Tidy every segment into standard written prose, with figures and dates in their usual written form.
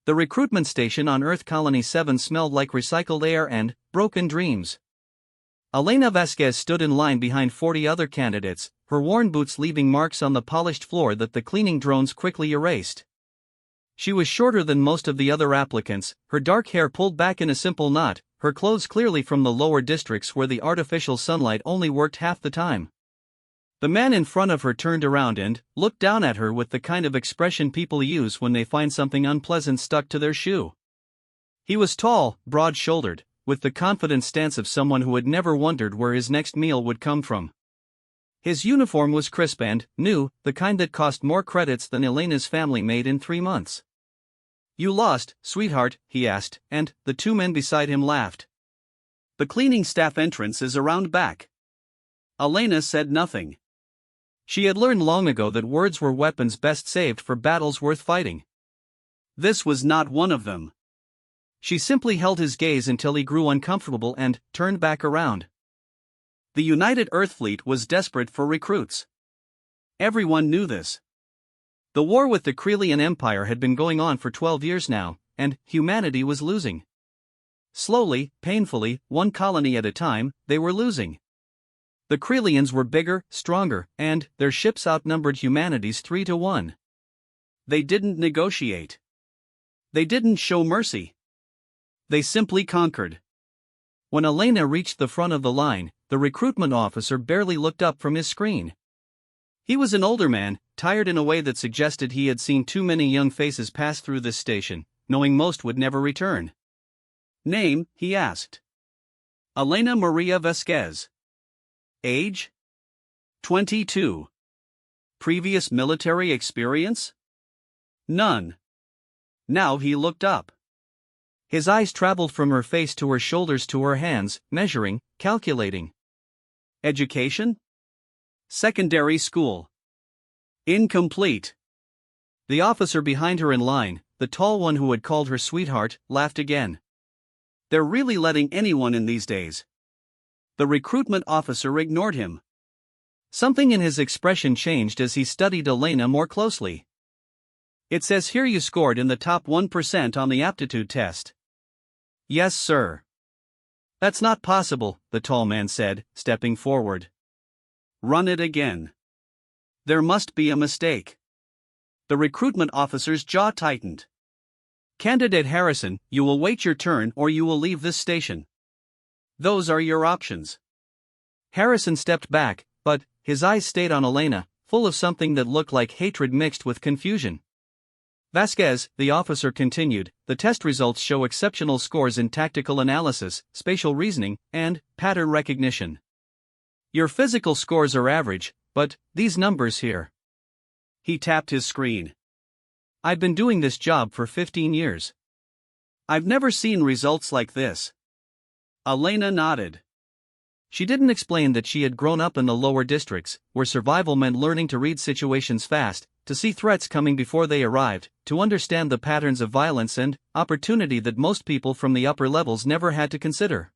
The recruitment station on Earth Colony 7 smelled like recycled air and broken dreams. Elena Vasquez stood in line behind 40 other candidates, her worn boots leaving marks on the polished floor that the cleaning drones quickly erased. She was shorter than most of the other applicants, her dark hair pulled back in a simple knot, her clothes clearly from the lower districts where the artificial sunlight only worked half the time. The man in front of her turned around and looked down at her with the kind of expression people use when they find something unpleasant stuck to their shoe. He was tall, broad-shouldered, with the confident stance of someone who had never wondered where his next meal would come from. His uniform was crisp and new, the kind that cost more credits than Elena's family made in 3 months. "You lost, sweetheart," he asked, and the 2 men beside him laughed. "The cleaning staff entrance is around back." Elena said nothing. She had learned long ago that words were weapons best saved for battles worth fighting. This was not one of them. She simply held his gaze until he grew uncomfortable and turned back around. The United Earth Fleet was desperate for recruits. Everyone knew this. The war with the Krelian Empire had been going on for 12 years now, and humanity was losing. Slowly, painfully, one colony at a time, they were losing. The Krelians were bigger, stronger, and their ships outnumbered humanity's 3-1. They didn't negotiate. They didn't show mercy. They simply conquered. When Elena reached the front of the line, the recruitment officer barely looked up from his screen. He was an older man, tired in a way that suggested he had seen too many young faces pass through this station, knowing most would never return. "Name?" he asked. "Elena Maria Vasquez." "Age?" 22. "Previous military experience?" "None." Now he looked up. His eyes traveled from her face to her shoulders to her hands, measuring, calculating. "Education?" "Secondary school." "Incomplete." The officer behind her in line, the tall one who had called her sweetheart, laughed again. "They're really letting anyone in these days." The recruitment officer ignored him. Something in his expression changed as he studied Elena more closely. "It says here you scored in the top 1% on the aptitude test." "Yes, sir." "That's not possible," the tall man said, stepping forward. "Run it again." "There must be a mistake." The recruitment officer's jaw tightened. "Candidate Harrison, you will wait your turn or you will leave this station. Those are your options." Harrison stepped back, but his eyes stayed on Elena, full of something that looked like hatred mixed with confusion. "Vasquez," the officer continued, "the test results show exceptional scores in tactical analysis, spatial reasoning, and pattern recognition. Your physical scores are average, but these numbers here." He tapped his screen. "I've been doing this job for 15 years. I've never seen results like this." Elena nodded. She didn't explain that she had grown up in the lower districts, where survival meant learning to read situations fast, to see threats coming before they arrived, to understand the patterns of violence and opportunity that most people from the upper levels never had to consider.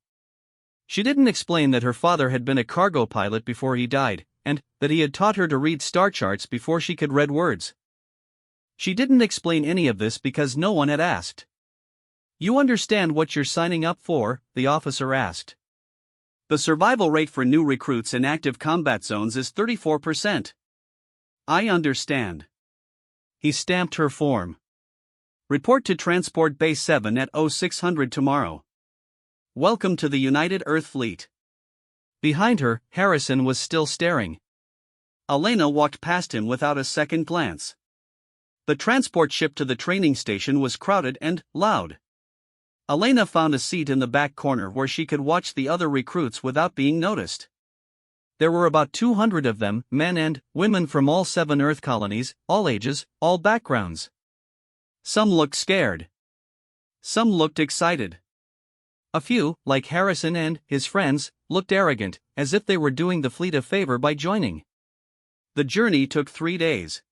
She didn't explain that her father had been a cargo pilot before he died, and that he had taught her to read star charts before she could read words. She didn't explain any of this because no one had asked. "You understand what you're signing up for?" the officer asked. "The survival rate for new recruits in active combat zones is 34%. "I understand." He stamped her form. "Report to Transport Base 7 at 0600 tomorrow. Welcome to the United Earth Fleet." Behind her, Harrison was still staring. Elena walked past him without a second glance. The transport ship to the training station was crowded and loud. Elena found a seat in the back corner where she could watch the other recruits without being noticed. There were about 200 of them, men and women from all 7 Earth colonies, all ages, all backgrounds. Some looked scared. Some looked excited. A few, like Harrison and his friends, looked arrogant, as if they were doing the fleet a favor by joining. The journey took 3 days.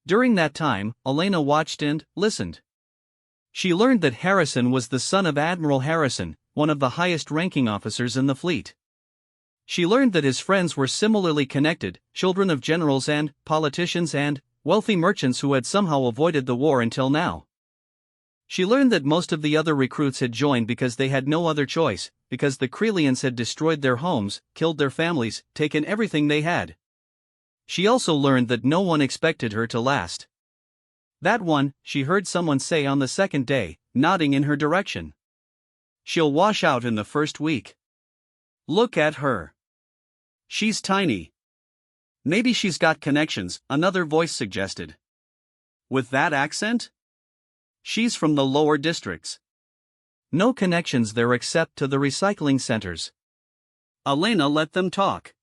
During that time, Elena watched and listened. She learned that Harrison was the son of Admiral Harrison, one of the highest-ranking officers in the fleet. She learned that his friends were similarly connected, children of generals and politicians and wealthy merchants who had somehow avoided the war until now. She learned that most of the other recruits had joined because they had no other choice, because the Krelians had destroyed their homes, killed their families, taken everything they had. She also learned that no one expected her to last. "That one," she heard someone say on the second day, nodding in her direction. "She'll wash out in the first week. Look at her. She's tiny." "Maybe she's got connections," another voice suggested. "With that accent? She's from the lower districts." "No connections there except to the recycling centers." Elena let them talk.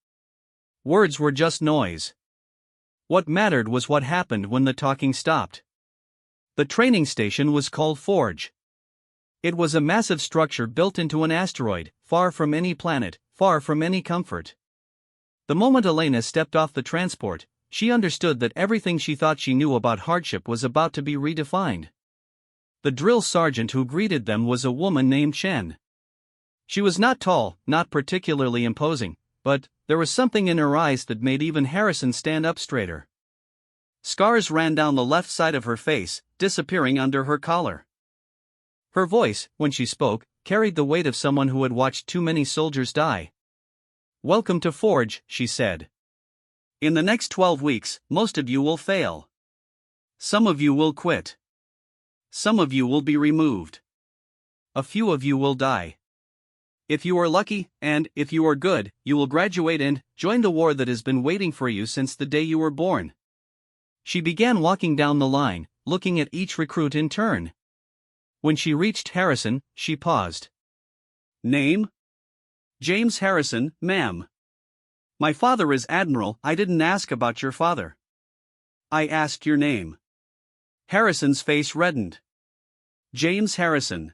Words were just noise. What mattered was what happened when the talking stopped. The training station was called Forge. It was a massive structure built into an asteroid, far from any planet, far from any comfort. The moment Elena stepped off the transport, she understood that everything she thought she knew about hardship was about to be redefined. The drill sergeant who greeted them was a woman named Chen. She was not tall, not particularly imposing, but there was something in her eyes that made even Harrison stand up straighter. Scars ran down the left side of her face, disappearing under her collar. Her voice, when she spoke, carried the weight of someone who had watched too many soldiers die. "Welcome to Forge," she said. "In the next 12 weeks, most of you will fail. Some of you will quit. Some of you will be removed. A few of you will die. If you are lucky, and if you are good, you will graduate and join the war that has been waiting for you since the day you were born." She began walking down the line, looking at each recruit in turn. When she reached Harrison, she paused. "Name?" "James Harrison, ma'am." "My father is Admiral." "I didn't ask about your father. I asked your name." Harrison's face reddened. "James Harrison."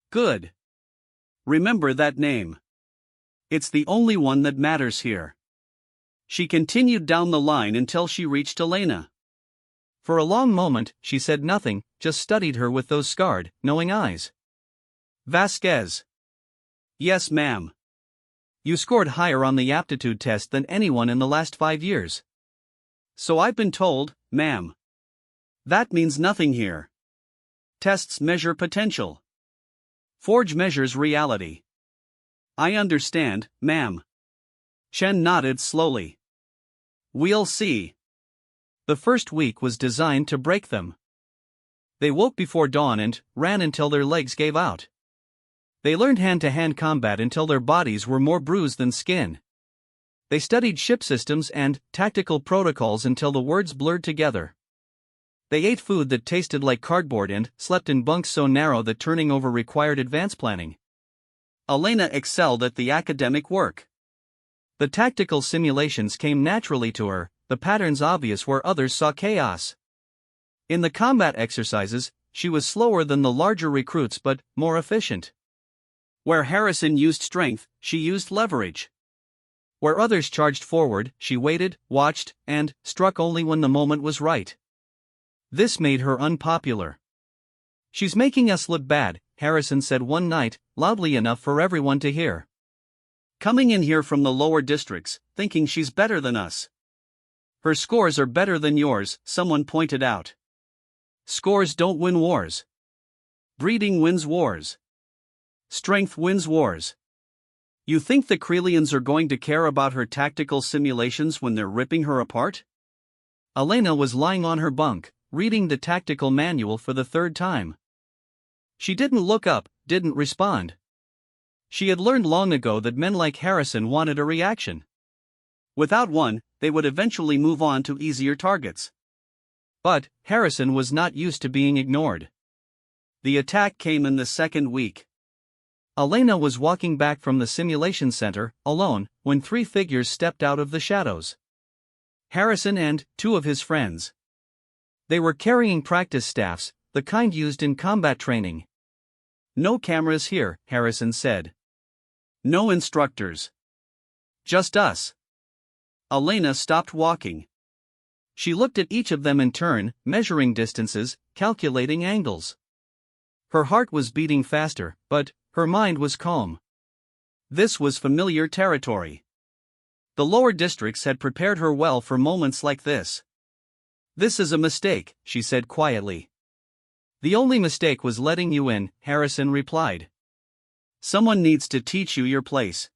"Good. Remember that name. It's the only one that matters here." She continued down the line until she reached Elena. For a long moment, she said nothing, just studied her with those scarred, knowing eyes. "Vasquez." "Yes, ma'am." "You scored higher on the aptitude test than anyone in the last 5 years." "So I've been told, ma'am." "That means nothing here. Tests measure potential. Forge measures reality." "I understand, ma'am." Chen nodded slowly. "We'll see." The first week was designed to break them. They woke before dawn and ran until their legs gave out. They learned hand-to-hand combat until their bodies were more bruised than skin. They studied ship systems and tactical protocols until the words blurred together. They ate food that tasted like cardboard and slept in bunks so narrow that turning over required advanced planning. Elena excelled at the academic work. The tactical simulations came naturally to her, the patterns obvious where others saw chaos. In the combat exercises, she was slower than the larger recruits but more efficient. Where Harrison used strength, she used leverage. Where others charged forward, she waited, watched, and struck only when the moment was right. This made her unpopular. "She's making us look bad," Harrison said one night, loudly enough for everyone to hear. "Coming in here from the lower districts, thinking she's better than us." "Her scores are better than yours," someone pointed out. "Scores don't win wars. Breeding wins wars. Strength wins wars." "You think the Krelians are going to care about her tactical simulations when they're ripping her apart?" Elena was lying on her bunk, reading the tactical manual for the third time. She didn't look up, didn't respond. She had learned long ago that men like Harrison wanted a reaction. Without one, they would eventually move on to easier targets. But Harrison was not used to being ignored. The attack came in the second week. Elena was walking back from the simulation center, alone, when 3 figures stepped out of the shadows. Harrison and 2 of his friends. They were carrying practice staffs, the kind used in combat training. "No cameras here," Harrison said. "No instructors. Just us." Elena stopped walking. She looked at each of them in turn, measuring distances, calculating angles. Her heart was beating faster, but her mind was calm. This was familiar territory. The lower districts had prepared her well for moments like this. "This is a mistake," she said quietly. The only mistake was letting you in, Harrison replied. Someone needs to teach you your place.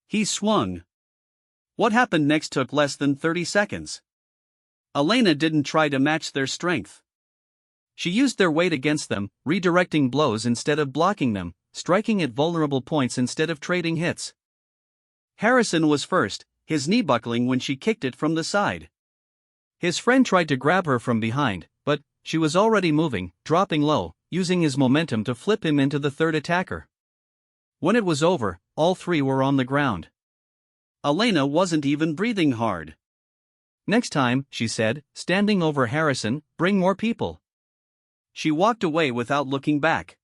He swung. What happened next took less than 30 seconds. Elena didn't try to match their strength. She used their weight against them, redirecting blows instead of blocking them, striking at vulnerable points instead of trading hits. Harrison was first, his knee buckling when she kicked it from the side. His friend tried to grab her from behind, but she was already moving, dropping low, using his momentum to flip him into the third attacker. When it was over, all three were on the ground. Elena wasn't even breathing hard. Next time, she said, standing over Harrison, bring more people. She walked away without looking back.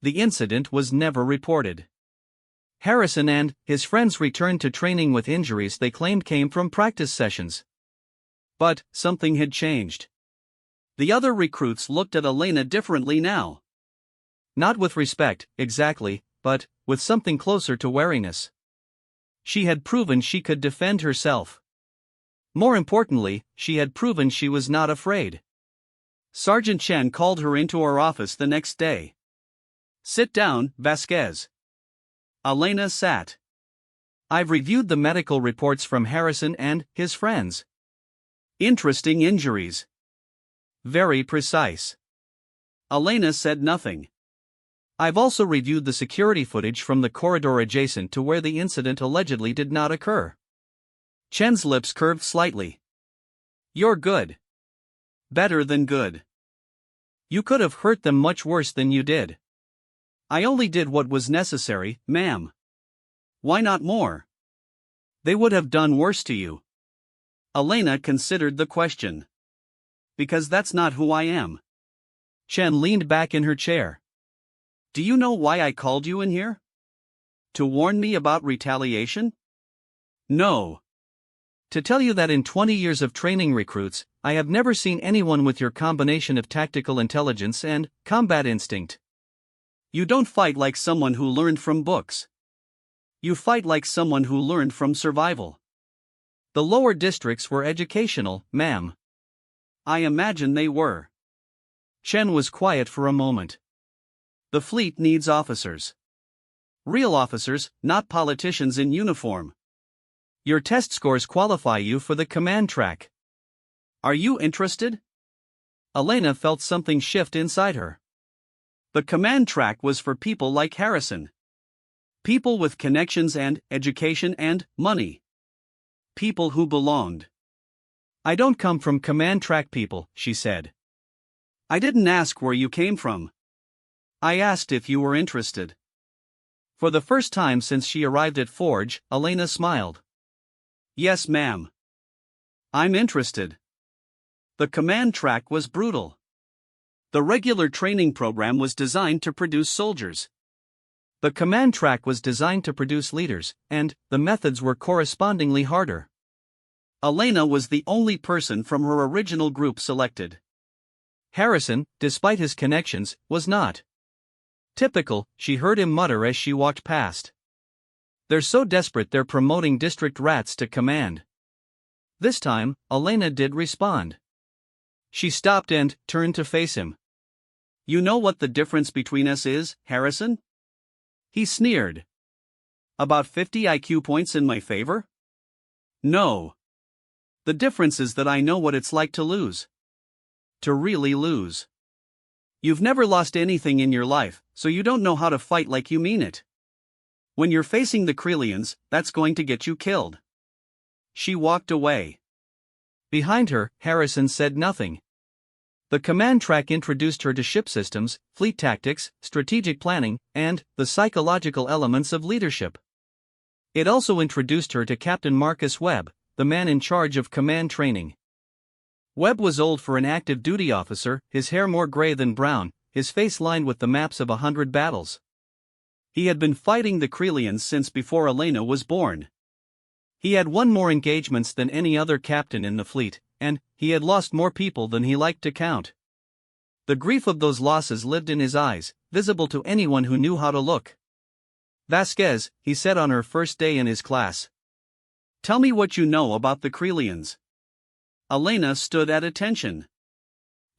The incident was never reported. Harrison and his friends returned to training with injuries they claimed came from practice sessions. But something had changed. The other recruits looked at Elena differently now. Not with respect, exactly, but with something closer to wariness. She had proven she could defend herself. More importantly, she had proven she was not afraid. Sergeant Chen called her into our office the next day. "Sit down, Vasquez." Elena sat. "I've reviewed the medical reports from Harrison and his friends. Interesting injuries. Very precise." Elena said nothing. "I've also reviewed the security footage from the corridor adjacent to where the incident allegedly did not occur." Chen's lips curved slightly. "You're good. Better than good. You could have hurt them much worse than you did." "I only did what was necessary, ma'am." "Why not more?" "They would have done worse to you." Elena considered the question. "Because that's not who I am." Chen leaned back in her chair. "Do you know why I called you in here? To warn me about retaliation?" "No." "To tell you that in 20 years of training recruits, I have never seen anyone with your combination of tactical intelligence and combat instinct. You don't fight like someone who learned from books. You fight like someone who learned from survival." "The lower districts were educational, ma'am." "I imagine they were." Chen was quiet for a moment. "The fleet needs officers. Real officers, not politicians in uniform." "Your test scores qualify you for the command track. Are you interested?" Elena felt something shift inside her. The command track was for people like Harrison. People with connections and education and money. People who belonged. "I don't come from command track people," she said. "I didn't ask where you came from. I asked if you were interested." For the first time since she arrived at Forge, Elena smiled. "Yes, ma'am. I'm interested." The command track was brutal. The regular training program was designed to produce soldiers. The command track was designed to produce leaders, and the methods were correspondingly harder. Elena was the only person from her original group selected. Harrison, despite his connections, was not. "Typical," she heard him mutter as she walked past. "They're so desperate they're promoting district rats to command." This time, Elena did respond. She stopped and turned to face him. "You know what the difference between us is, Harrison?" He sneered. "About 50 IQ points in my favor?" "No. The difference is that I know what it's like to lose. To really lose. You've never lost anything in your life, so you don't know how to fight like you mean it. When you're facing the Krelians, that's going to get you killed." She walked away. Behind her, Harrison said nothing. The command track introduced her to ship systems, fleet tactics, strategic planning, and the psychological elements of leadership. It also introduced her to Captain Marcus Webb, the man in charge of command training. Webb was old for an active duty officer, his hair more gray than brown, his face lined with the maps of 100 battles. He had been fighting the Krelians since before Elena was born. He had won more engagements than any other captain in the fleet, and he had lost more people than he liked to count. The grief of those losses lived in his eyes, visible to anyone who knew how to look. "Vasquez," he said on her first day in his class. "Tell me what you know about the Krelians." Elena stood at attention.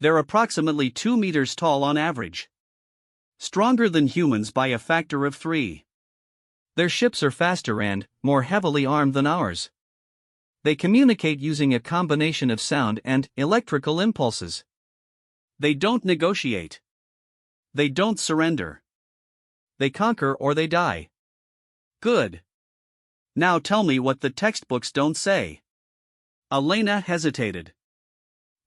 They're approximately 2 meters tall on average. Stronger than humans by a factor of 3. Their ships are faster and more heavily armed than ours. They communicate using a combination of sound and electrical impulses. They don't negotiate. They don't surrender. They conquer or they die. Good. Now tell me what the textbooks don't say. Elena hesitated.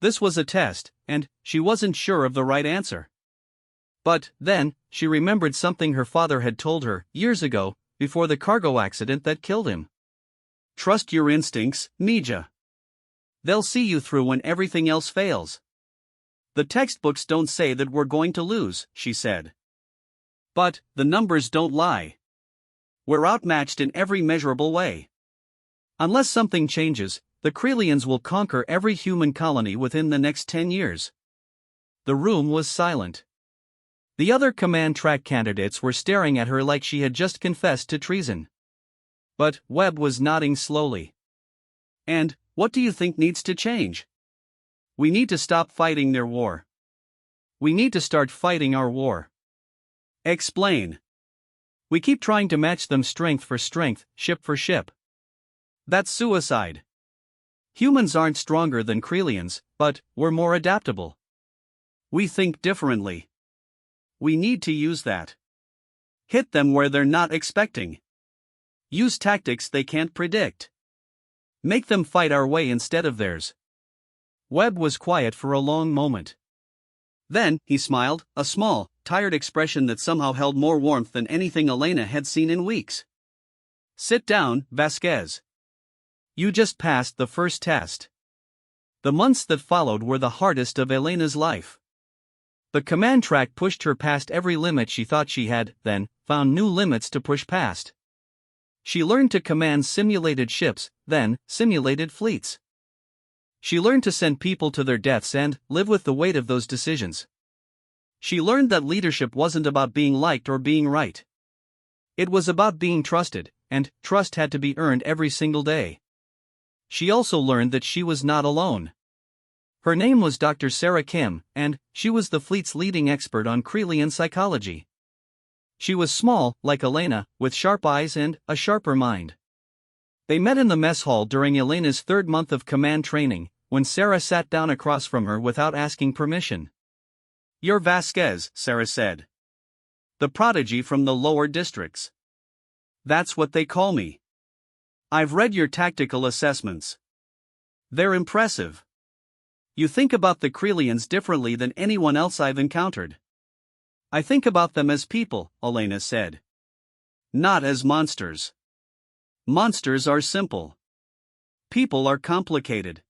This was a test, and she wasn't sure of the right answer. But then, she remembered something her father had told her years ago, before the cargo accident that killed him. Trust your instincts, Mija. They'll see you through when everything else fails. The textbooks don't say that we're going to lose, she said. But the numbers don't lie. We're outmatched in every measurable way. Unless something changes, the Krelians will conquer every human colony within the next 10 years. The room was silent. The other command track candidates were staring at her like she had just confessed to treason. But Webb was nodding slowly. And what do you think needs to change? We need to stop fighting their war. We need to start fighting our war. Explain. We keep trying to match them strength for strength, ship for ship. That's suicide. Humans aren't stronger than Krelians, but we're more adaptable. We think differently. We need to use that. Hit them where they're not expecting. Use tactics they can't predict. Make them fight our way instead of theirs. Webb was quiet for a long moment. Then, he smiled, a small, tired expression that somehow held more warmth than anything Elena had seen in weeks. Sit down, Vasquez. You just passed the first test. The months that followed were the hardest of Elena's life. The command track pushed her past every limit she thought she had, then found new limits to push past. She learned to command simulated ships, then simulated fleets. She learned to send people to their deaths and live with the weight of those decisions. She learned that leadership wasn't about being liked or being right. It was about being trusted, and trust had to be earned every single day. She also learned that she was not alone. Her name was Dr. Sarah Kim, and she was the fleet's leading expert on Krelian psychology. She was small, like Elena, with sharp eyes and a sharper mind. They met in the mess hall during Elena's third month of command training, when Sarah sat down across from her without asking permission. You're Vasquez, Sarah said. The prodigy from the lower districts. That's what they call me. I've read your tactical assessments. They're impressive. You think about the Krelians differently than anyone else I've encountered. I think about them as people, Elena said. Not as monsters. Monsters are simple. People are complicated.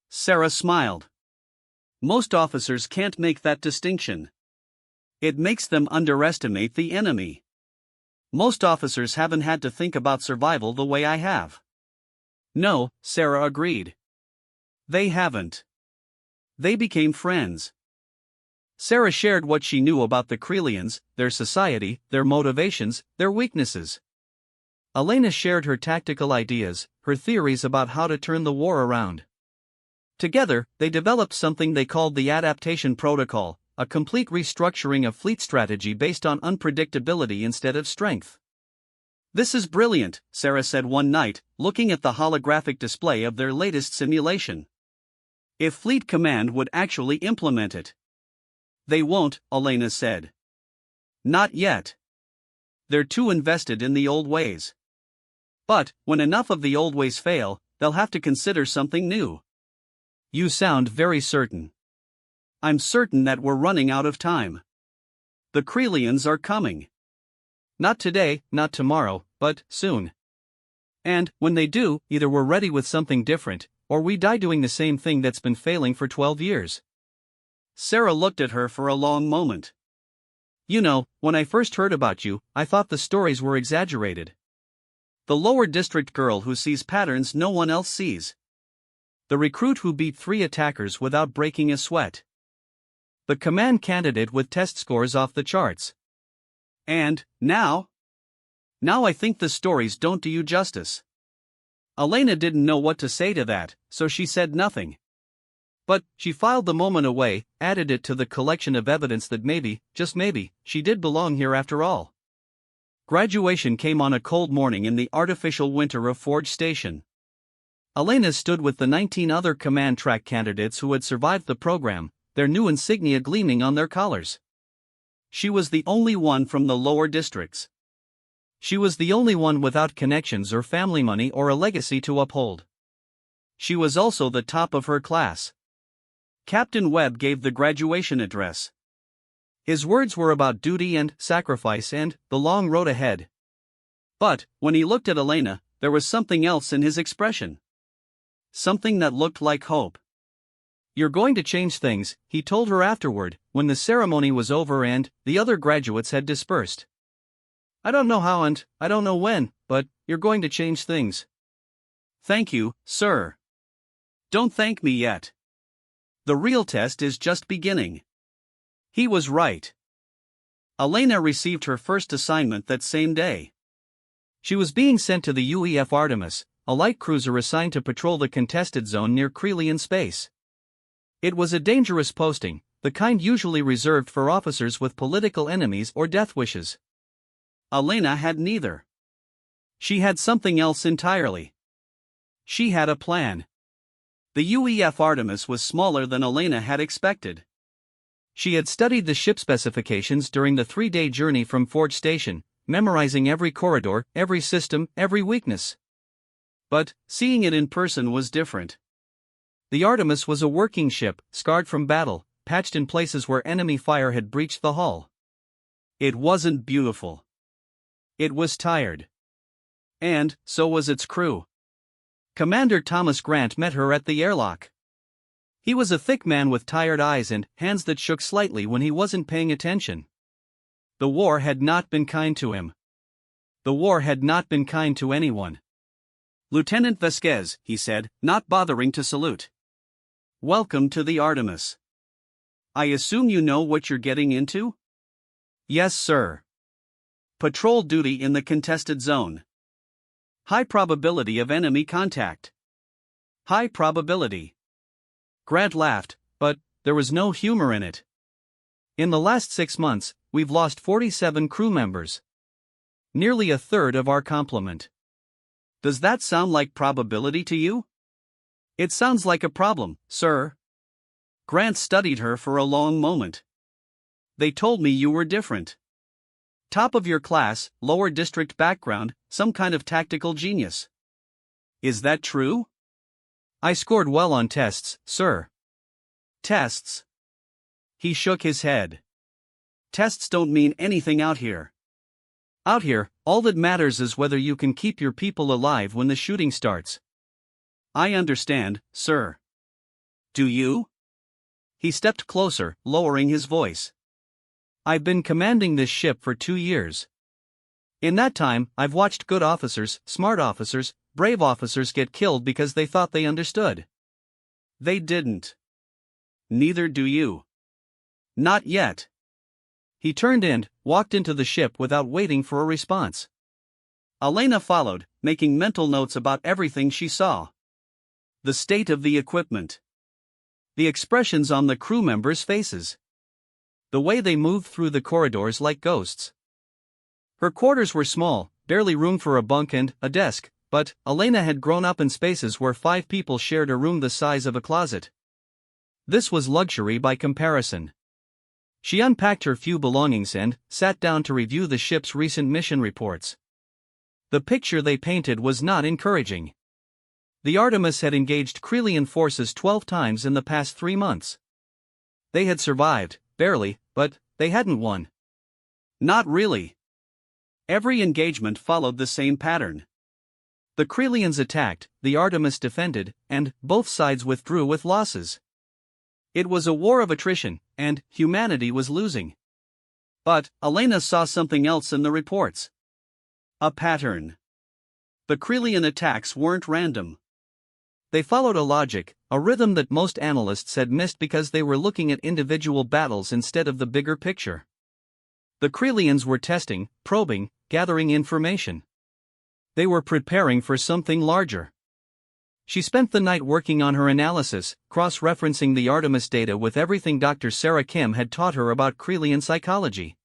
Sarah smiled. Most officers can't make that distinction. It makes them underestimate the enemy. Most officers haven't had to think about survival the way I have. No, Sarah agreed. They haven't. They became friends. Sarah shared what she knew about the Krelians, their society, their motivations, their weaknesses. Elena shared her tactical ideas, her theories about how to turn the war around. Together, they developed something they called the Adaptation Protocol, a complete restructuring of fleet strategy based on unpredictability instead of strength. This is brilliant, Sarah said one night, looking at the holographic display of their latest simulation. If Fleet Command would actually implement it. They won't, Elena said. Not yet. They're too invested in the old ways. But, when enough of the old ways fail, they'll have to consider something new. You sound very certain. I'm certain that we're running out of time. The Krelians are coming. Not today, not tomorrow, but soon. And, when they do, either we're ready with something different, or we die doing the same thing that's been failing for 12 years. Sarah looked at her for a long moment. You know, when I first heard about you, I thought the stories were exaggerated. The lower district girl who sees patterns no one else sees. The recruit who beat 3 attackers without breaking a sweat. The command candidate with test scores off the charts. And, now I think the stories don't do you justice. Elena didn't know what to say to that, so she said nothing. But she filed the moment away, added it to the collection of evidence that maybe, just maybe, she did belong here after all. Graduation came on a cold morning in the artificial winter of Forge Station. Elena stood with the 19 other command track candidates who had survived the program, their new insignia gleaming on their collars. She was the only one from the lower districts. She was the only one without connections or family money or a legacy to uphold. She was also the top of her class. Captain Webb gave the graduation address. His words were about duty and sacrifice and the long road ahead. But, when he looked at Elena, there was something else in his expression. Something that looked like hope. "You're going to change things," he told her afterward, when the ceremony was over and the other graduates had dispersed. "I don't know how and I don't know when, but you're going to change things." "Thank you, sir." "Don't thank me yet. The real test is just beginning." He was right. Elena received her first assignment that same day. She was being sent to the UEF Artemis, a light cruiser assigned to patrol the contested zone near Krelian space. It was a dangerous posting, the kind usually reserved for officers with political enemies or death wishes. Elena had neither. She had something else entirely. She had a plan. The UEF Artemis was smaller than Elena had expected. She had studied the ship specifications during the 3-day journey from Forge Station, memorizing every corridor, every system, every weakness. But, seeing it in person was different. The Artemis was a working ship, scarred from battle, patched in places where enemy fire had breached the hull. It wasn't beautiful. It was tired. And, so was its crew. Commander Thomas Grant met her at the airlock. He was a thick man with tired eyes and hands that shook slightly when he wasn't paying attention. The war had not been kind to him. The war had not been kind to anyone. "Lieutenant Vasquez," he said, not bothering to salute. "Welcome to the Artemis. I assume you know what you're getting into?" "Yes, sir." "Patrol duty in the contested zone. High probability of enemy contact." "High probability." Grant laughed, but there was no humor in it. "In the last 6 months, we've lost 47 crew members. Nearly a third of our complement. Does that sound like probability to you?" "It sounds like a problem, sir." Grant studied her for a long moment. "They told me you were different. Top of your class, lower district background, some kind of tactical genius. Is that true?" "I scored well on tests, sir." "Tests?" He shook his head. "Tests don't mean anything out here. Out here, all that matters is whether you can keep your people alive when the shooting starts." "I understand, sir." "Do you?" He stepped closer, lowering his voice. "I've been commanding this ship for 2 years. In that time, I've watched good officers, smart officers, brave officers get killed because they thought they understood. They didn't. Neither do you. Not yet." He turned and walked into the ship without waiting for a response. Elena followed, making mental notes about everything she saw. The state of the equipment. The expressions on the crew members' faces. The way they moved through the corridors like ghosts. Her quarters were small, barely room for a bunk and a desk, but Elena had grown up in spaces where 5 people shared a room the size of a closet. This was luxury by comparison. She unpacked her few belongings and sat down to review the ship's recent mission reports. The picture they painted was not encouraging. The Artemis had engaged Krelian forces 12 times in the past 3 months. They had survived, barely, but they hadn't won. Not really. Every engagement followed the same pattern. The Krelians attacked, the Artemis defended, and both sides withdrew with losses. It was a war of attrition, and humanity was losing. But Elena saw something else in the reports. A pattern. The Krelian attacks weren't random. They followed a logic, a rhythm that most analysts had missed because they were looking at individual battles instead of the bigger picture. The Krelians were testing, probing, gathering information. They were preparing for something larger. She spent the night working on her analysis, cross-referencing the Artemis data with everything Dr. Sarah Kim had taught her about Krelian psychology.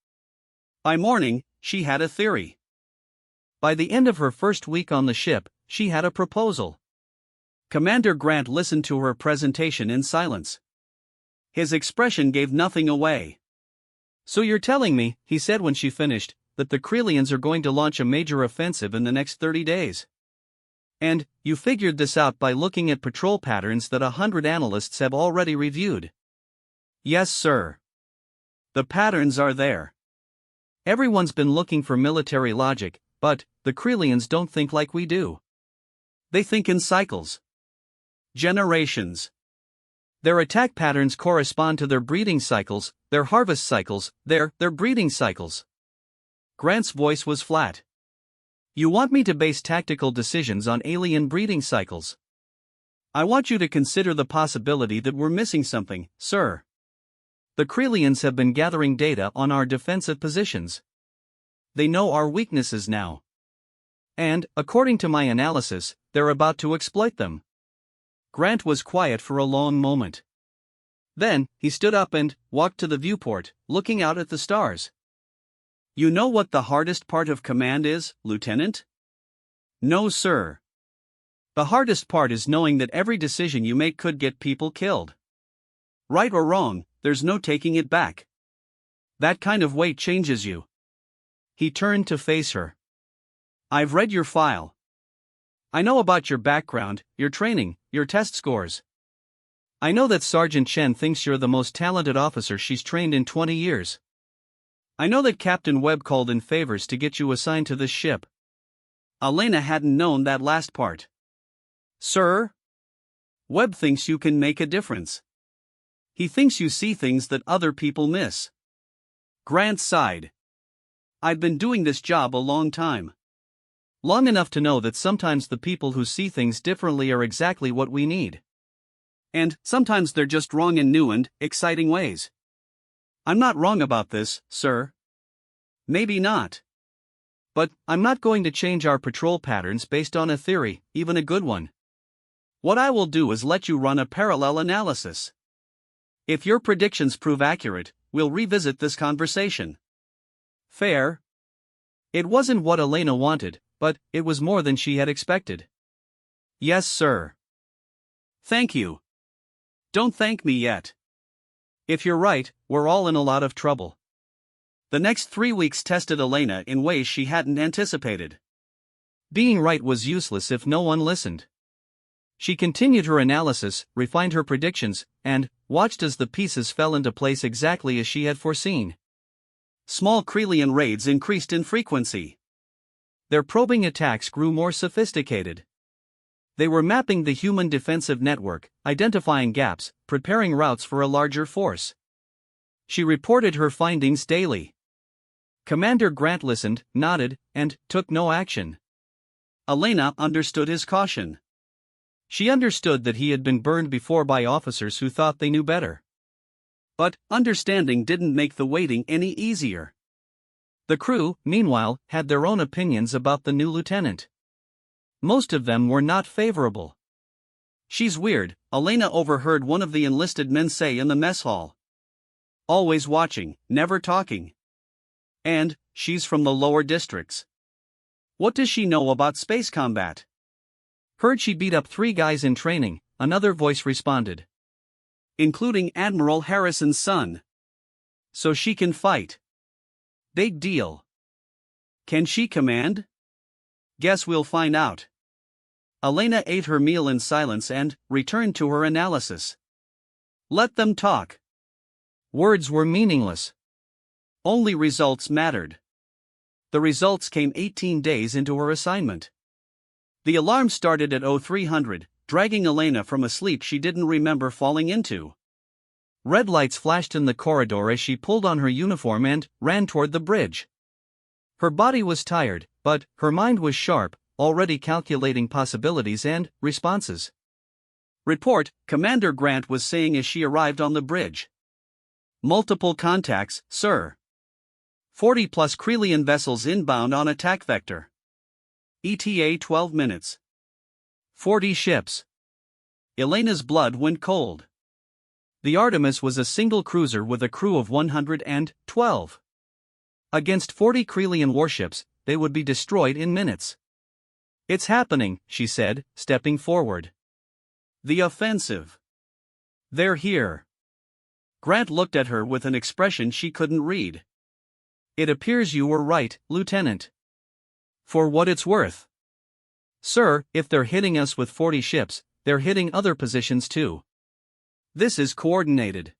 By morning, she had a theory. By the end of her first week on the ship, she had a proposal. Commander Grant listened to her presentation in silence. His expression gave nothing away. "So you're telling me," he said when she finished, "that the Krelians are going to launch a major offensive in the next 30 days? And you figured this out by looking at patrol patterns that 100 analysts have already reviewed?" "Yes, sir. The patterns are there." Everyone's been looking for military logic, but the Krelians don't think like we do. They think in cycles. Generations. Their attack patterns correspond to their breeding cycles, their harvest cycles, their breeding cycles. Grant's voice was flat. "You want me to base tactical decisions on alien breeding cycles?" "I want you to consider the possibility that we're missing something, sir." "The Krelians have been gathering data on our defensive positions. They know our weaknesses now. And, according to my analysis, they're about to exploit them." Grant was quiet for a long moment. Then, he stood up and walked to the viewport, looking out at the stars. "You know what the hardest part of command is, Lieutenant?" "No, sir." "The hardest part is knowing that every decision you make could get people killed. Right or wrong, there's no taking it back. That kind of weight changes you." He turned to face her. "I've read your file. I know about your background, your training, your test scores. I know that Sergeant Chen thinks you're the most talented officer she's trained in 20 years. I know that Captain Webb called in favors to get you assigned to this ship." Elena hadn't known that last part. "Sir? Webb thinks you can make a difference. He thinks you see things that other people miss." Grant sighed. "I've been doing this job a long time. Long enough to know that sometimes the people who see things differently are exactly what we need. And sometimes they're just wrong in new and exciting ways. I'm not wrong about this, sir." "Maybe not. But I'm not going to change our patrol patterns based on a theory, even a good one. What I will do is let you run a parallel analysis. If your predictions prove accurate, we'll revisit this conversation. Fair?" It wasn't what Elena wanted, but it was more than she had expected. "Yes, sir." "Thank you." "Don't thank me yet. If you're right, we're all in a lot of trouble." The next 3 weeks tested Elena in ways she hadn't anticipated. Being right was useless if no one listened. She continued her analysis, refined her predictions, and watched as the pieces fell into place exactly as she had foreseen. Small Krelian raids increased in frequency. Their probing attacks grew more sophisticated. They were mapping the human defensive network, identifying gaps, preparing routes for a larger force. She reported her findings daily. Commander Grant listened, nodded, and took no action. Elena understood his caution. She understood that he had been burned before by officers who thought they knew better. But understanding didn't make the waiting any easier. The crew, meanwhile, had their own opinions about the new lieutenant. Most of them were not favorable. "She's weird," Elena overheard one of the enlisted men say in the mess hall. "Always watching, never talking. And she's from the lower districts. What does she know about space combat?" "Heard she beat up 3 guys in training," another voice responded. "Including Admiral Harrison's son. So she can fight. Big deal. Can she command? Guess we'll find out." Elena ate her meal in silence and returned to her analysis. Let them talk. Words were meaningless. Only results mattered. The results came 18 days into her assignment. The alarm started at 0300, dragging Elena from a sleep she didn't remember falling into. Red lights flashed in the corridor as she pulled on her uniform and ran toward the bridge. Her body was tired, but her mind was sharp, already calculating possibilities and responses. "Report," Commander Grant was saying as she arrived on the bridge. "Multiple contacts, sir. 40+ Krelian vessels inbound on attack vector. ETA 12 minutes. 40 ships. Elena's blood went cold. The Artemis was a single cruiser with a crew of 112. Against 40 Krelian warships, they would be destroyed in minutes. "It's happening," she said, stepping forward. "The offensive. They're here." Grant looked at her with an expression she couldn't read. "It appears you were right, Lieutenant." "For what it's worth." "Sir, if they're hitting us with 40 ships, they're hitting other positions too. This is coordinated.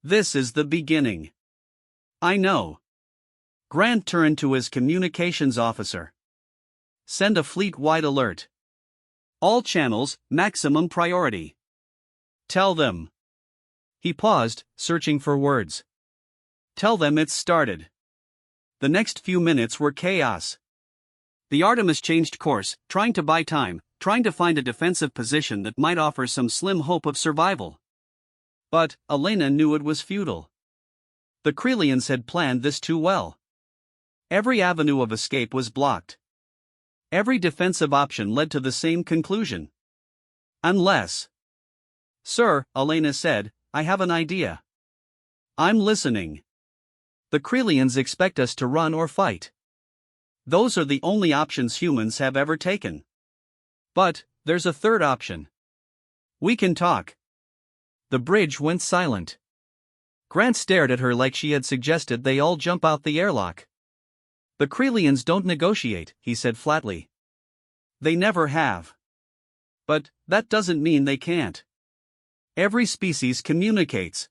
This is the beginning." "I know." Grant turned to his communications officer. "Send a fleet-wide alert. All channels, maximum priority. Tell them." He paused, searching for words. "Tell them it's started." The next few minutes were chaos. The Artemis changed course, trying to buy time, trying to find a defensive position that might offer some slim hope of survival. But Elena knew it was futile. The Krelians had planned this too well. Every avenue of escape was blocked. Every defensive option led to the same conclusion. Unless... "Sir," Elena said, "I have an idea." "I'm listening." "The Krelians expect us to run or fight. Those are the only options humans have ever taken. But there's a third option. We can talk." The bridge went silent. Grant stared at her like she had suggested they all jump out the airlock. "The Krelians don't negotiate," he said flatly. "They never have. But that doesn't mean they can't. Every species communicates.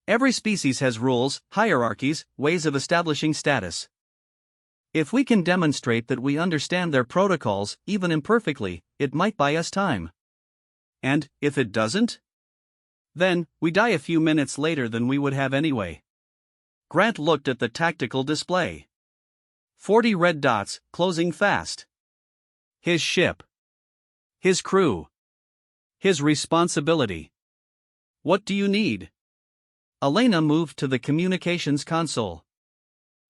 Every species has rules, hierarchies, ways of establishing status. If we can demonstrate that we understand their protocols, even imperfectly, it might buy us time. And if it doesn't? Then, we die a few minutes later than we would have anyway." Grant looked at the tactical display. 40 red dots, closing fast. His ship. His crew. His responsibility. "What do you need?" Elena moved to the communications console.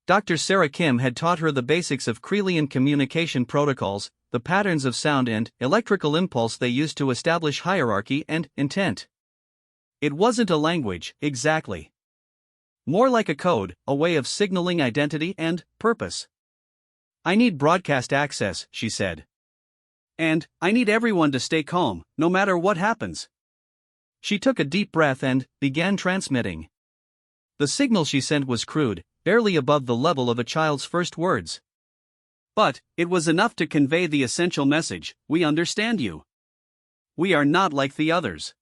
Dr. Sarah Kim had taught her the basics of Krelian communication protocols, the patterns of sound and electrical impulse they used to establish hierarchy and intent. It wasn't a language, exactly. More like a code, a way of signaling identity and purpose. "I need broadcast access," she said. "And I need everyone to stay calm, no matter what happens." She took a deep breath and began transmitting. The signal she sent was crude, barely above the level of a child's first words. But it was enough to convey the essential message: "We understand you. We are not like the others.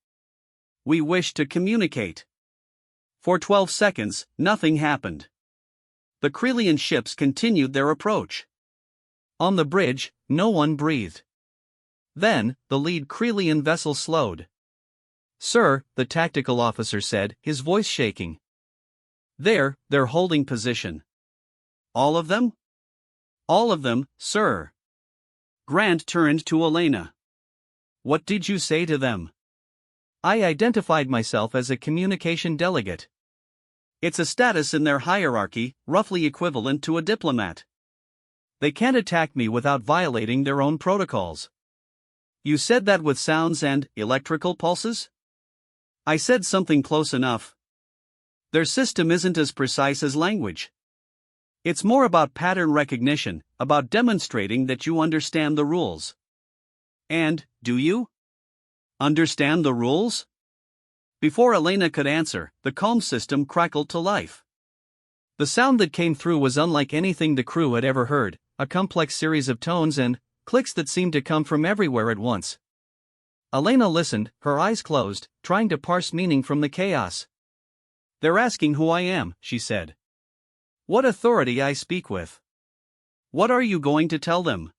We wish to communicate." For 12 seconds, nothing happened. The Krelian ships continued their approach. On the bridge, no one breathed. Then, the lead Krelian vessel slowed. "Sir," the tactical officer said, his voice shaking. They're holding position." "All of them?" "All of them, sir." Grant turned to Elena. "What did you say to them?" "I identified myself as a communication delegate. It's a status in their hierarchy, roughly equivalent to a diplomat. They can't attack me without violating their own protocols." "You said that with sounds and electrical pulses?" "I said something close enough. Their system isn't as precise as language. It's more about pattern recognition, about demonstrating that you understand the rules." "And, do you? Understand the rules?" Before Elena could answer, the comms system crackled to life. The sound that came through was unlike anything the crew had ever heard, a complex series of tones and clicks that seemed to come from everywhere at once. Elena listened, her eyes closed, trying to parse meaning from the chaos. "They're asking who I am," she said. "What authority I speak with. What are you going to tell them?"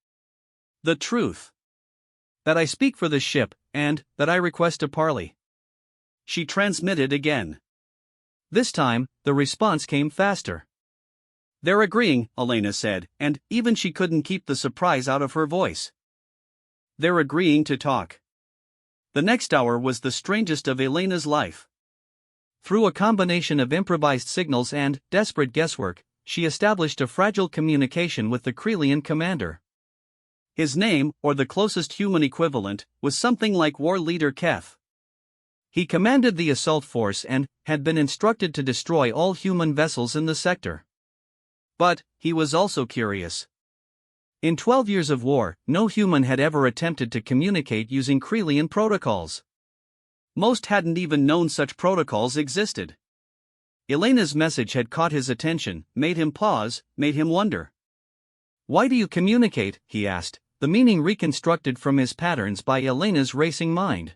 "The truth. That I speak for the ship, and that I request a parley." She transmitted again. This time, the response came faster. "They're agreeing," Elena said, and even she couldn't keep the surprise out of her voice. "They're agreeing to talk." The next hour was the strangest of Elena's life. Through a combination of improvised signals and desperate guesswork, she established a fragile communication with the Krelian commander. His name, or the closest human equivalent, was something like War Leader Keth. He commanded the assault force and had been instructed to destroy all human vessels in the sector. But he was also curious. In 12 years of war, no human had ever attempted to communicate using Krelian protocols. Most hadn't even known such protocols existed. Elena's message had caught his attention, made him pause, made him wonder. "Why do you communicate?" he asked, the meaning reconstructed from his patterns by Elena's racing mind.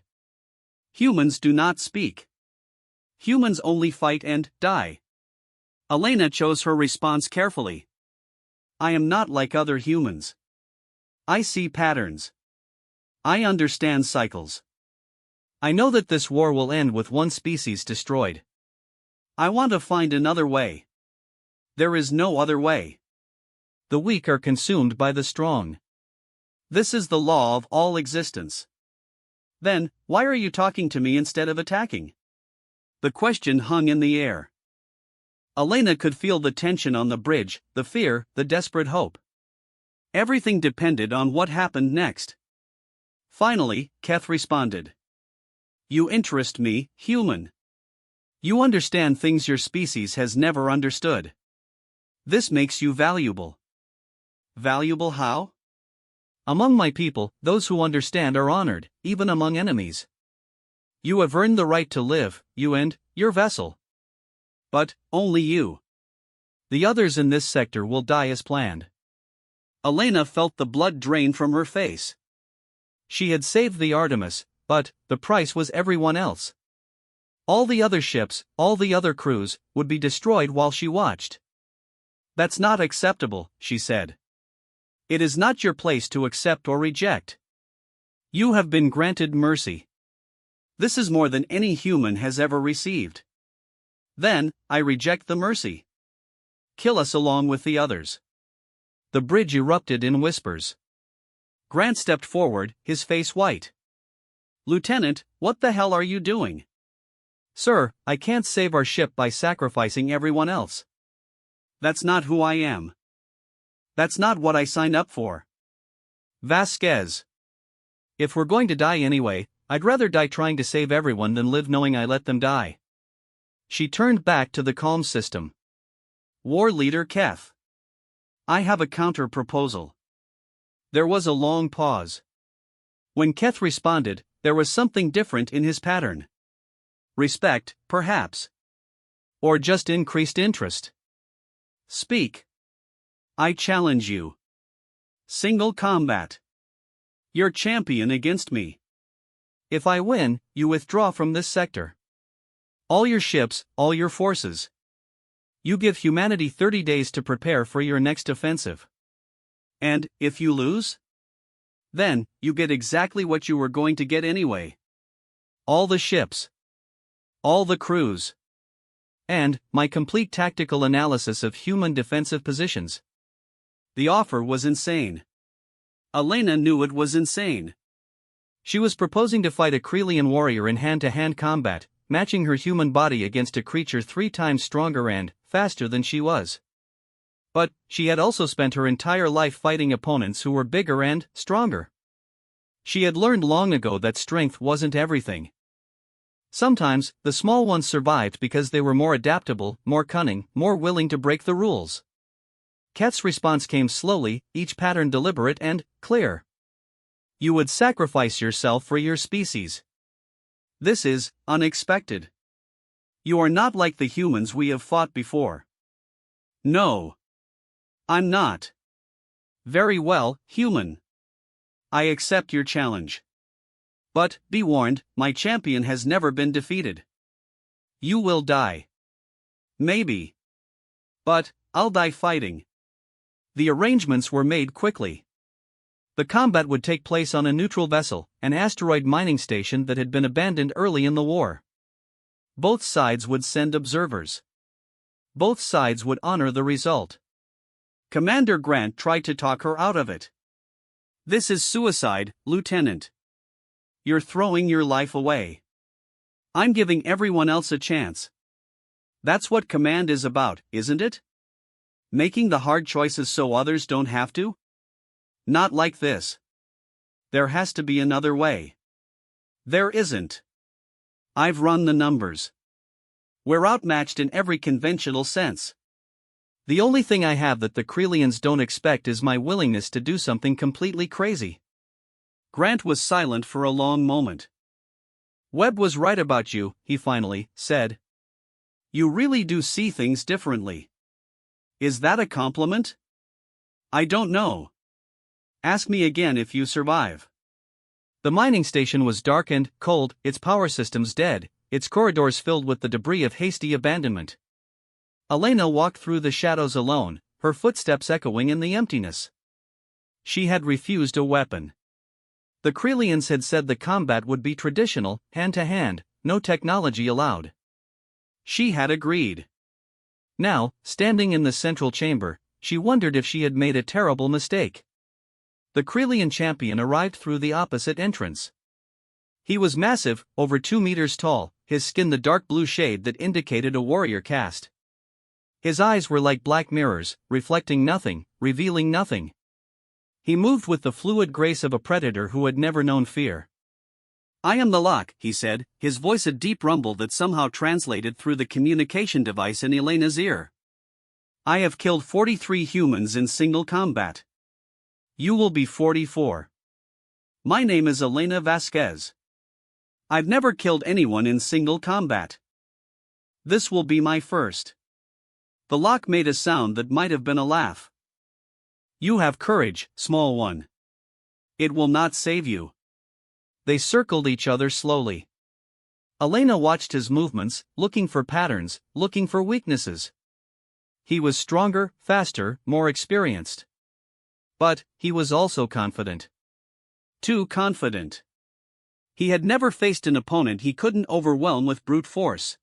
Humans do not speak. Humans only fight and die. Elena chose her response carefully. I am not like other humans. I see patterns. I understand cycles. I know that this war will end with one species destroyed. I want to find another way. There is no other way. The weak are consumed by the strong. This is the law of all existence. Then, why are you talking to me instead of attacking? The question hung in the air. Elena could feel the tension on the bridge, the fear, the desperate hope. Everything depended on what happened next. Finally, Keth responded. You interest me, human. You understand things your species has never understood. This makes you valuable. Valuable how? Among my people, those who understand are honored, even among enemies. You have earned the right to live, you and your vessel. But only you. The others in this sector will die as planned. Elena felt the blood drain from her face. She had saved the Artemis, but the price was everyone else. All the other ships, all the other crews, would be destroyed while she watched. That's not acceptable, she said. It is not your place to accept or reject. You have been granted mercy. This is more than any human has ever received. Then, I reject the mercy. Kill us along with the others. The bridge erupted in whispers. Grant stepped forward, his face white. Lieutenant, what the hell are you doing? Sir, I can't save our ship by sacrificing everyone else. That's not who I am. That's not what I signed up for. Vasquez. If we're going to die anyway, I'd rather die trying to save everyone than live knowing I let them die. She turned back to the calm system. War Leader Keth. I have a counter-proposal. There was a long pause. When Keth responded, there was something different in his pattern. Respect, perhaps. Or just increased interest. Speak. I challenge you. Single combat. You're champion against me. If I win, you withdraw from this sector. All your ships, all your forces. You give humanity 30 days to prepare for your next offensive. And, if you lose? Then, you get exactly what you were going to get anyway. All the ships. All the crews. And my complete tactical analysis of human defensive positions. The offer was insane. Elena knew it was insane. She was proposing to fight a Krelian warrior in hand-to-hand combat, matching her human body against a creature 3 times stronger and faster than she was. But she had also spent her entire life fighting opponents who were bigger and stronger. She had learned long ago that strength wasn't everything. Sometimes, the small ones survived because they were more adaptable, more cunning, more willing to break the rules. Keth's response came slowly, each pattern deliberate and clear. You would sacrifice yourself for your species. This is unexpected. You are not like the humans we have fought before. No. I'm not. Very well, human. I accept your challenge. But, be warned, my champion has never been defeated. You will die. Maybe. But, I'll die fighting. The arrangements were made quickly. The combat would take place on a neutral vessel, an asteroid mining station that had been abandoned early in the war. Both sides would send observers. Both sides would honor the result. Commander Grant tried to talk her out of it. This is suicide, Lieutenant. You're throwing your life away. I'm giving everyone else a chance. That's what command is about, isn't it? Making the hard choices so others don't have to? Not like this. There has to be another way. There isn't. I've run the numbers. We're outmatched in every conventional sense. The only thing I have that the Krelians don't expect is my willingness to do something completely crazy. Grant was silent for a long moment. Webb was right about you, he finally said. You really do see things differently. Is that a compliment? I don't know. Ask me again if you survive. The mining station was dark and cold, its power systems dead, its corridors filled with the debris of hasty abandonment. Elena walked through the shadows alone, her footsteps echoing in the emptiness. She had refused a weapon. The Krelians had said the combat would be traditional, hand-to-hand, no technology allowed. She had agreed. Now, standing in the central chamber, she wondered if she had made a terrible mistake. The Krelian champion arrived through the opposite entrance. He was massive, over 2 meters tall, his skin the dark blue shade that indicated a warrior caste. His eyes were like black mirrors, reflecting nothing, revealing nothing. He moved with the fluid grace of a predator who had never known fear. I am the Lock, he said, his voice a deep rumble that somehow translated through the communication device in Elena's ear. I have killed 43 humans in single combat. You will be 44. My name is Elena Vasquez. I've never killed anyone in single combat. This will be my first. The Lock made a sound that might have been a laugh. You have courage, small one. It will not save you. They circled each other slowly. Elena watched his movements, looking for patterns, looking for weaknesses. He was stronger, faster, more experienced. But he was also confident. Too confident. He had never faced an opponent he couldn't overwhelm with brute force.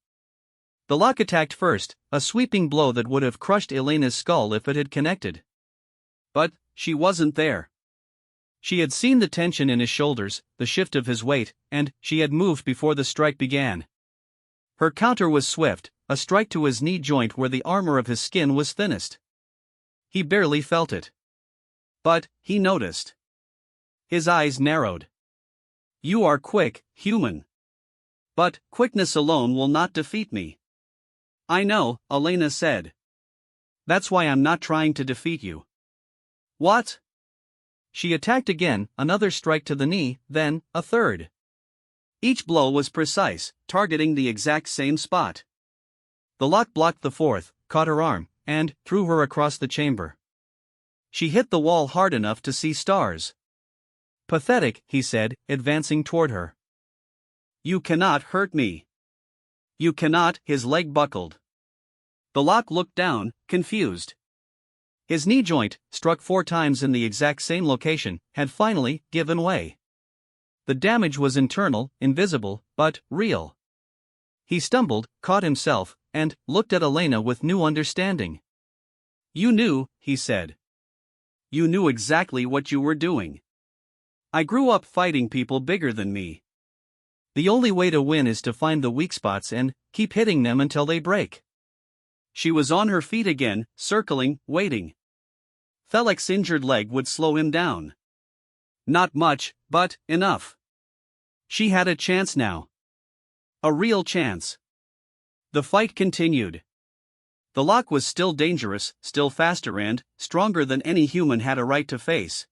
The Lock attacked first, a sweeping blow that would have crushed Elena's skull if it had connected. But she wasn't there. She had seen the tension in his shoulders, the shift of his weight, and she had moved before the strike began. Her counter was swift, a strike to his knee joint where the armor of his skin was thinnest. He barely felt it. But he noticed. His eyes narrowed. You are quick, human. But quickness alone will not defeat me. I know, Elena said. That's why I'm not trying to defeat you. What? She attacked again, another strike to the knee, then a third. Each blow was precise, targeting the exact same spot. The Lock blocked the fourth, caught her arm, and threw her across the chamber. She hit the wall hard enough to see stars. Pathetic, he said, advancing toward her. You cannot hurt me. You cannot, his leg buckled. The Lock looked down, confused. His knee joint, struck 4 times in the exact same location, had finally given way. The damage was internal, invisible, but real. He stumbled, caught himself, and looked at Elena with new understanding. You knew, he said. You knew exactly what you were doing. I grew up fighting people bigger than me. The only way to win is to find the weak spots and keep hitting them until they break. She was on her feet again, circling, waiting. Felix's injured leg would slow him down. Not much, but enough. She had a chance now. A real chance. The fight continued. The Lock was still dangerous, still faster and stronger than any human had a right to face.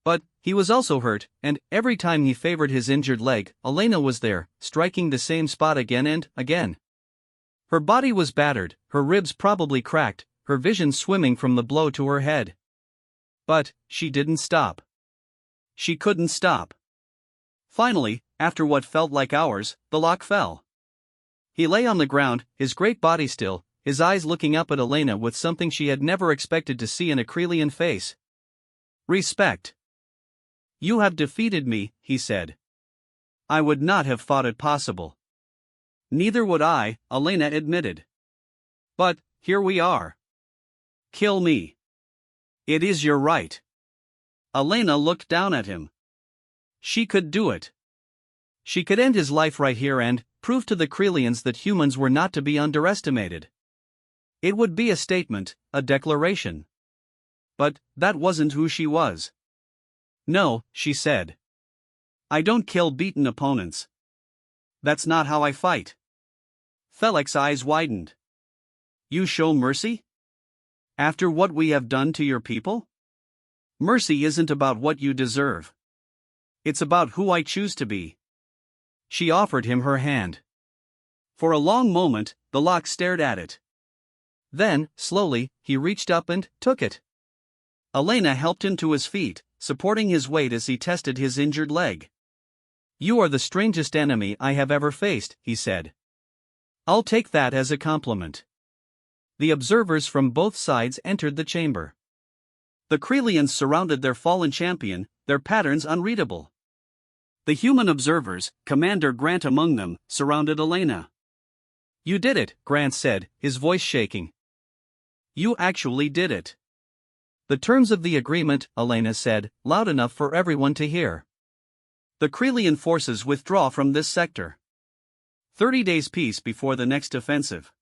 But he was also hurt, and every time he favored his injured leg, Elena was there, striking the same spot again and again. Her body was battered, her ribs probably cracked, her vision swimming from the blow to her head. But she didn't stop. She couldn't stop. Finally, after what felt like hours, the Lock fell. He lay on the ground, his great body still, his eyes looking up at Elena with something she had never expected to see in a Krelian face. Respect. You have defeated me, he said. I would not have thought it possible. Neither would I, Elena admitted. But here we are. Kill me. It is your right. Elena looked down at him. She could do it. She could end his life right here and prove to the Krelians that humans were not to be underestimated. It would be a statement, a declaration. But that wasn't who she was. No, she said. I don't kill beaten opponents. That's not how I fight. Felix's eyes widened. You show mercy? After what we have done to your people? Mercy isn't about what you deserve. It's about who I choose to be. She offered him her hand. For a long moment, the lock stared at it. Then, slowly, he reached up and took it. Elena helped him to his feet, supporting his weight as he tested his injured leg. You are the strangest enemy I have ever faced, he said. I'll take that as a compliment. The observers from both sides entered the chamber. The Krelians surrounded their fallen champion, their patterns unreadable. The human observers, Commander Grant among them, surrounded Elena. You did it, Grant said, his voice shaking. You actually did it. The terms of the agreement, Elena said, loud enough for everyone to hear. The Krelian forces withdraw from this sector. 30 days peace before the next offensive.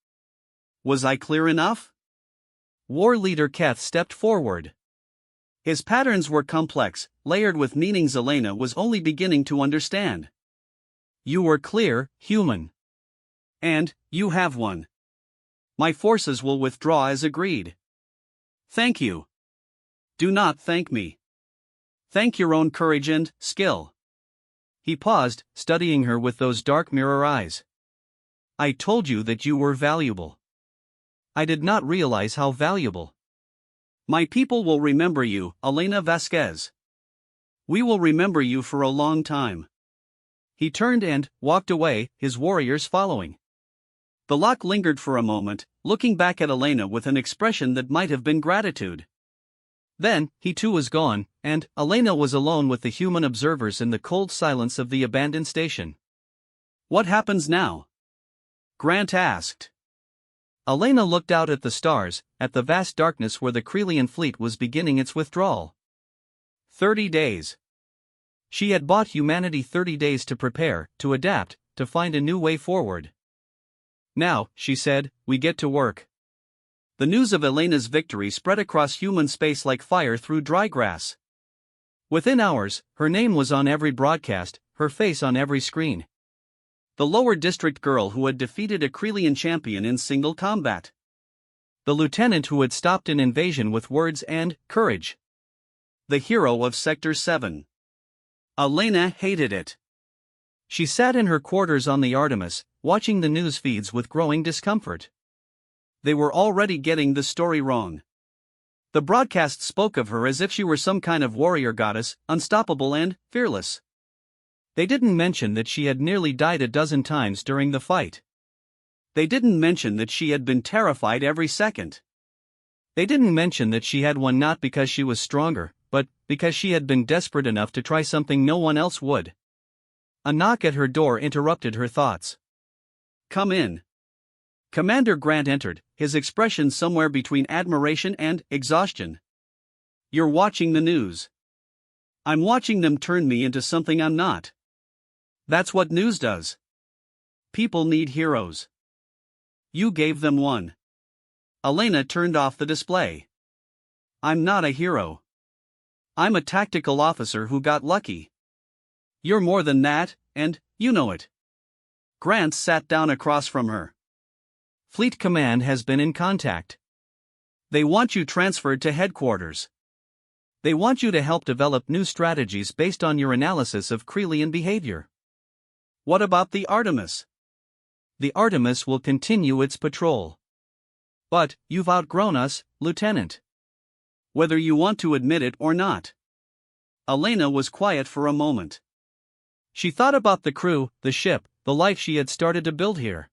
Was I clear enough? War leader Keth stepped forward. His patterns were complex, layered with meanings Elena was only beginning to understand. You were clear, human. And, you have one. My forces will withdraw as agreed. Thank you. Do not thank me. Thank your own courage and skill. He paused, studying her with those dark mirror eyes. I told you that you were valuable. I did not realize how valuable. My people will remember you, Elena Vasquez. We will remember you for a long time. He turned and walked away, his warriors following. The lock lingered for a moment, looking back at Elena with an expression that might have been gratitude. Then, he too was gone, and Elena was alone with the human observers in the cold silence of the abandoned station. What happens now? Grant asked. Elena looked out at the stars, at the vast darkness where the Krelian fleet was beginning its withdrawal. 30 days. She had bought humanity 30 days to prepare, to adapt, to find a new way forward. Now, she said, we get to work. The news of Elena's victory spread across human space like fire through dry grass. Within hours, her name was on every broadcast, her face on every screen. The lower district girl who had defeated a Krelian champion in single combat. The lieutenant who had stopped an invasion with words and courage. The hero of Sector 7. Elena hated it. She sat in her quarters on the Artemis, watching the news feeds with growing discomfort. They were already getting the story wrong. The broadcast spoke of her as if she were some kind of warrior goddess, unstoppable and fearless. They didn't mention that she had nearly died a dozen times during the fight. They didn't mention that she had been terrified every second. They didn't mention that she had won not because she was stronger, but because she had been desperate enough to try something no one else would. A knock at her door interrupted her thoughts. Come in. Commander Grant entered, his expression somewhere between admiration and exhaustion. You're watching the news. I'm watching them turn me into something I'm not. That's what news does. People need heroes. You gave them one. Elena turned off the display. I'm not a hero. I'm a tactical officer who got lucky. You're more than that, and you know it. Grant sat down across from her. Fleet Command has been in contact. They want you transferred to headquarters. They want you to help develop new strategies based on your analysis of Krelian behavior. What about the Artemis? The Artemis will continue its patrol. But, you've outgrown us, Lieutenant. Whether you want to admit it or not. Elena was quiet for a moment. She thought about the crew, the ship, the life she had started to build here.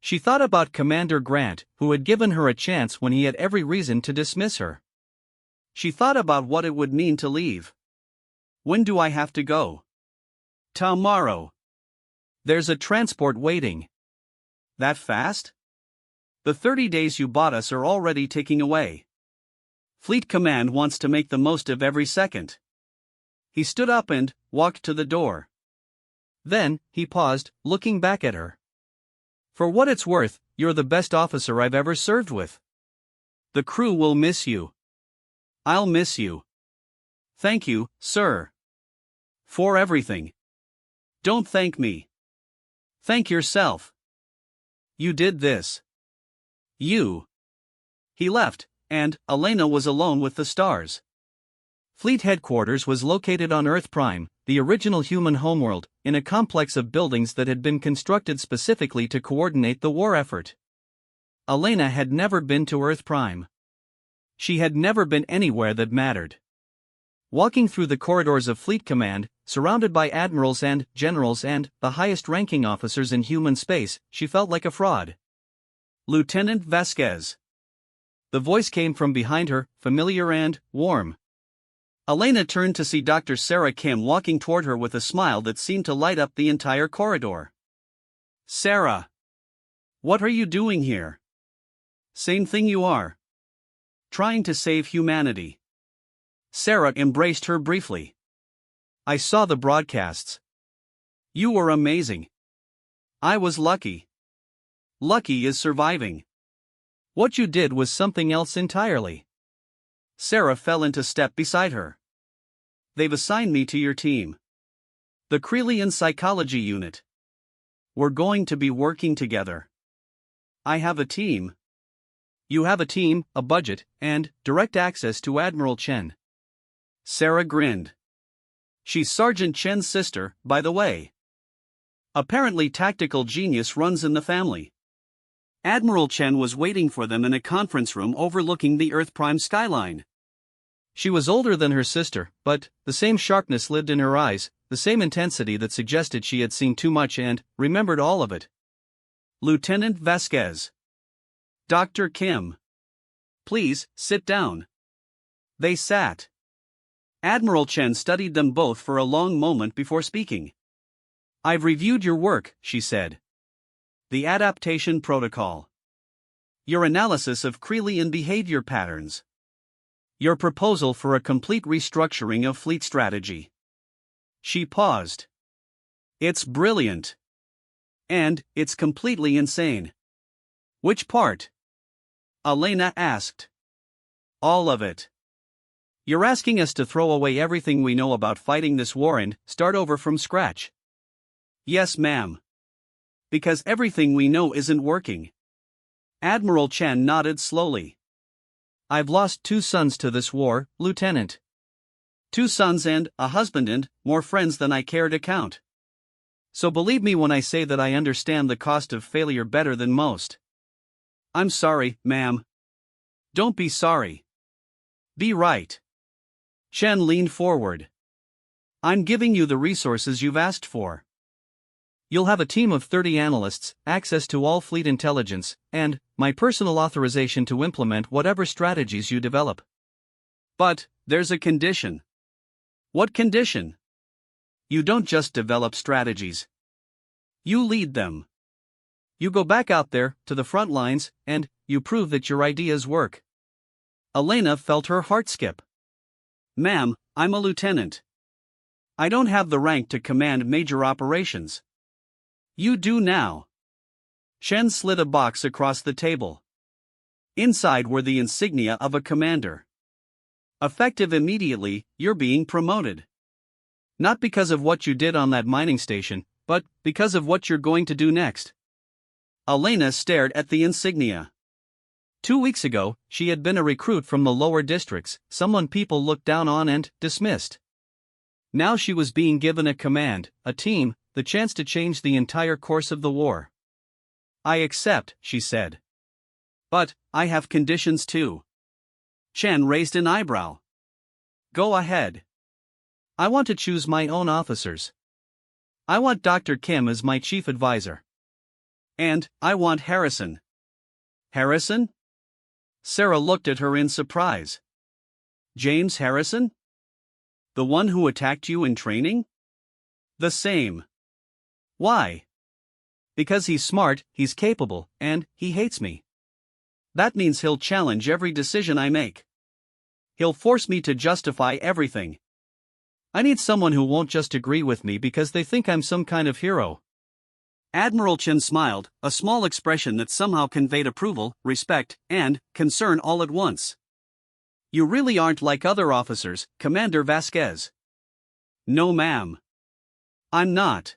She thought about Commander Grant, who had given her a chance when he had every reason to dismiss her. She thought about what it would mean to leave. When do I have to go? Tomorrow. There's a transport waiting. That fast? The 30 days you bought us are already ticking away. Fleet Command wants to make the most of every second. He stood up and walked to the door. Then, he paused, looking back at her. For what it's worth, you're the best officer I've ever served with. The crew will miss you. I'll miss you. Thank you, sir. For everything. Don't thank me. Thank yourself. You did this. You. He left, and Elena was alone with the stars. Fleet headquarters was located on Earth Prime, the original human homeworld, in a complex of buildings that had been constructed specifically to coordinate the war effort. Elena had never been to Earth Prime. She had never been anywhere that mattered. Walking through the corridors of Fleet Command, surrounded by admirals and generals and the highest-ranking officers in human space, she felt like a fraud. Lieutenant Vasquez. The voice came from behind her, familiar and warm. Elena turned to see Dr. Sarah Kim walking toward her with a smile that seemed to light up the entire corridor. Sarah. What are you doing here? Same thing you are. Trying to save humanity. Sarah embraced her briefly. I saw the broadcasts. You were amazing. I was lucky. Lucky is surviving. What you did was something else entirely. Sarah fell into step beside her. They've assigned me to your team. The Krelian Psychology Unit. We're going to be working together. I have a team. You have a team, a budget, and direct access to Admiral Chen. Sarah grinned. She's Sergeant Chen's sister, by the way. Apparently tactical genius runs in the family. Admiral Chen was waiting for them in a conference room overlooking the Earth Prime skyline. She was older than her sister, but the same sharpness lived in her eyes, the same intensity that suggested she had seen too much and remembered all of it. Lieutenant Vasquez. Dr. Kim. Please, sit down. They sat. Admiral Chen studied them both for a long moment before speaking. I've reviewed your work, she said. The adaptation protocol. Your analysis of Krelian behavior patterns. Your proposal for a complete restructuring of fleet strategy. She paused. It's brilliant. And it's completely insane. Which part? Elena asked. All of it. You're asking us to throw away everything we know about fighting this war and start over from scratch. Yes, ma'am. Because everything we know isn't working. Admiral Chen nodded slowly. I've lost 2 sons to this war, Lieutenant. 2 sons and a husband and more friends than I care to count. So believe me when I say that I understand the cost of failure better than most. I'm sorry, ma'am. Don't be sorry. Be right. Chen leaned forward. I'm giving you the resources you've asked for. You'll have a team of 30 analysts, access to all fleet intelligence, and my personal authorization to implement whatever strategies you develop. But there's a condition. What condition? You don't just develop strategies. You lead them. You go back out there, to the front lines, and you prove that your ideas work. Elena felt her heart skip. Ma'am, I'm a lieutenant. I don't have the rank to command major operations. You do now. Chen slid a box across the table. Inside were the insignia of a commander. Effective immediately, you're being promoted. Not because of what you did on that mining station, but because of what you're going to do next. Elena stared at the insignia. 2 weeks ago, she had been a recruit from the lower districts, someone people looked down on and dismissed. Now she was being given a command, a team, the chance to change the entire course of the war. I accept, she said. But I have conditions too. Chen raised an eyebrow. Go ahead. I want to choose my own officers. I want Dr. Kim as my chief advisor. And I want Harrison. Harrison? Sarah looked at her in surprise. James Harrison? The one who attacked you in training? The same. Why? Because he's smart, he's capable, and he hates me. That means he'll challenge every decision I make. He'll force me to justify everything. I need someone who won't just agree with me because they think I'm some kind of hero. Admiral Chen smiled, a small expression that somehow conveyed approval, respect, and concern all at once. You really aren't like other officers, Commander Vasquez. No, ma'am. I'm not.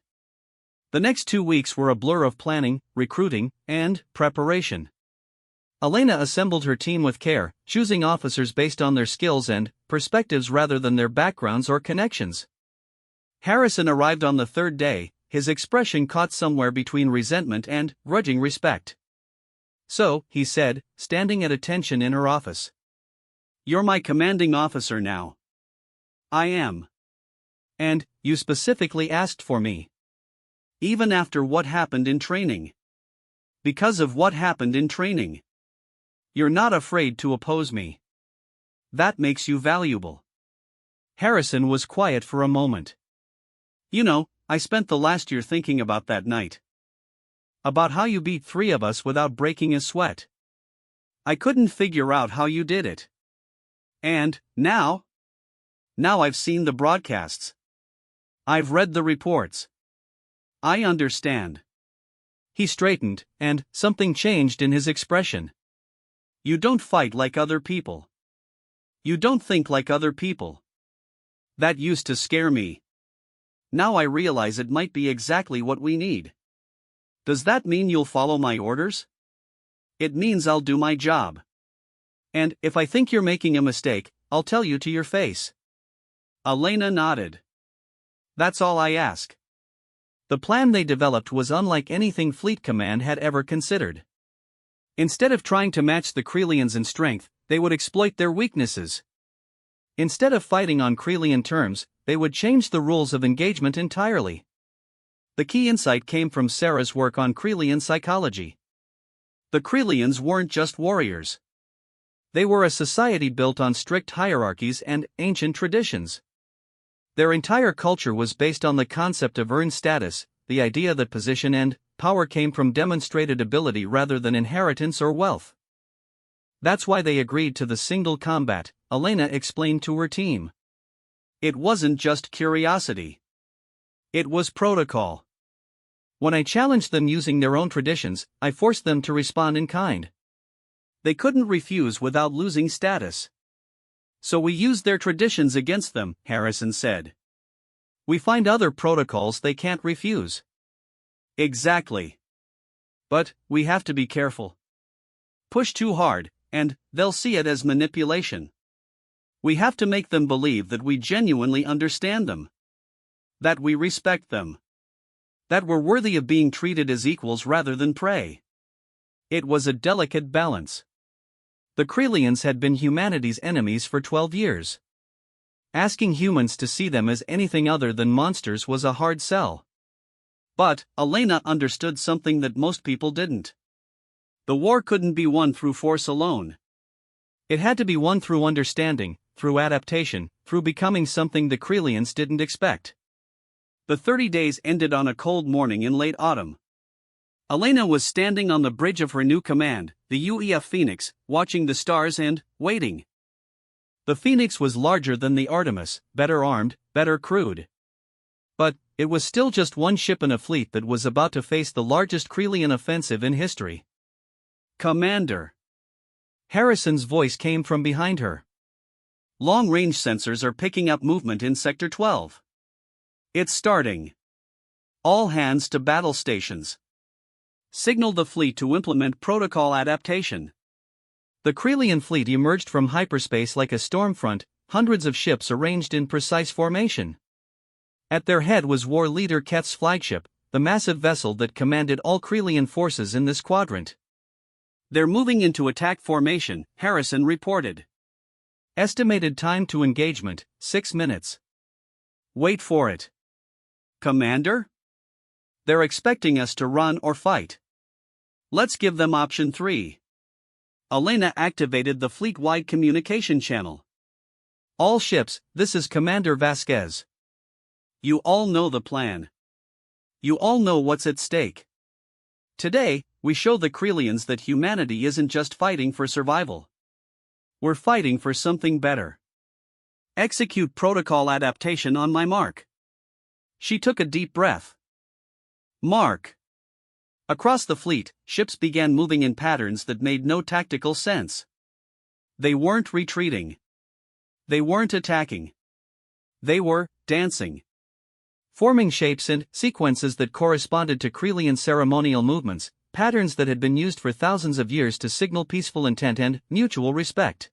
The next 2 weeks were a blur of planning, recruiting, and preparation. Elena assembled her team with care, choosing officers based on their skills and perspectives rather than their backgrounds or connections. Harrison arrived on the third day, his expression caught somewhere between resentment and grudging respect. "So," he said, standing at attention in her office. "You're my commanding officer now." "I am." "And you specifically asked for me." "Even after what happened in training." "Because of what happened in training." "You're not afraid to oppose me. That makes you valuable." Harrison was quiet for a moment. "You know, I spent the last year thinking about that night. About how you beat 3 of us without breaking a sweat. I couldn't figure out how you did it. And, now? Now I've seen the broadcasts. I've read the reports. I understand." He straightened, and something changed in his expression. "You don't fight like other people. You don't think like other people. That used to scare me. Now I realize it might be exactly what we need. Does that mean you'll follow my orders?" "It means I'll do my job. And if I think you're making a mistake, I'll tell you to your face." Elena nodded. "That's all I ask." The plan they developed was unlike anything Fleet Command had ever considered. Instead of trying to match the Krelians in strength, they would exploit their weaknesses. Instead of fighting on Krelian terms, they would change the rules of engagement entirely. The key insight came from Sarah's work on Krelian psychology. The Krelians weren't just warriors. They were a society built on strict hierarchies and ancient traditions. Their entire culture was based on the concept of earned status, the idea that position and power came from demonstrated ability rather than inheritance or wealth. That's why they agreed to the single combat, Elena explained to her team. It wasn't just curiosity. It was protocol. When I challenged them using their own traditions, I forced them to respond in kind. They couldn't refuse without losing status. So we used their traditions against them, Harrison said. We find other protocols they can't refuse. Exactly. But we have to be careful. Push too hard, and they'll see it as manipulation. We have to make them believe that we genuinely understand them. That we respect them. That we're worthy of being treated as equals rather than prey. It was a delicate balance. The Krelians had been humanity's enemies for 12 years. Asking humans to see them as anything other than monsters was a hard sell. But Elena understood something that most people didn't. The war couldn't be won through force alone. It had to be won through understanding, through adaptation, through becoming something the Krelians didn't expect. The 30 days ended on a cold morning in late autumn. Elena was standing on the bridge of her new command, the UEF Phoenix, watching the stars and waiting. The Phoenix was larger than the Artemis, better armed, better crewed. But it was still just one ship in a fleet that was about to face the largest Krelian offensive in history. "Commander." Harrison's voice came from behind her. "Long-range sensors are picking up movement in Sector 12. It's starting. All hands to battle stations. Signal the fleet to implement protocol adaptation." The Krelian fleet emerged from hyperspace like a storm front, hundreds of ships arranged in precise formation. At their head was war leader Keth's flagship, the massive vessel that commanded all Krelian forces in this quadrant. "They're moving into attack formation," Harrison reported. Estimated time to engagement, 6 minutes. "Wait for it." "Commander?" "They're expecting us to run or fight. Let's give them option 3. Elena activated the fleet-wide communication channel. "All ships, this is Commander Vasquez. You all know the plan. You all know what's at stake. Today, we show the Krelians that humanity isn't just fighting for survival. We're fighting for something better. Execute protocol adaptation on my mark." She took a deep breath. Mark. Across the fleet, ships began moving in patterns that made no tactical sense. They weren't retreating. They weren't attacking. They were dancing. Forming shapes and sequences that corresponded to Krelian ceremonial movements, patterns that had been used for thousands of years to signal peaceful intent and mutual respect.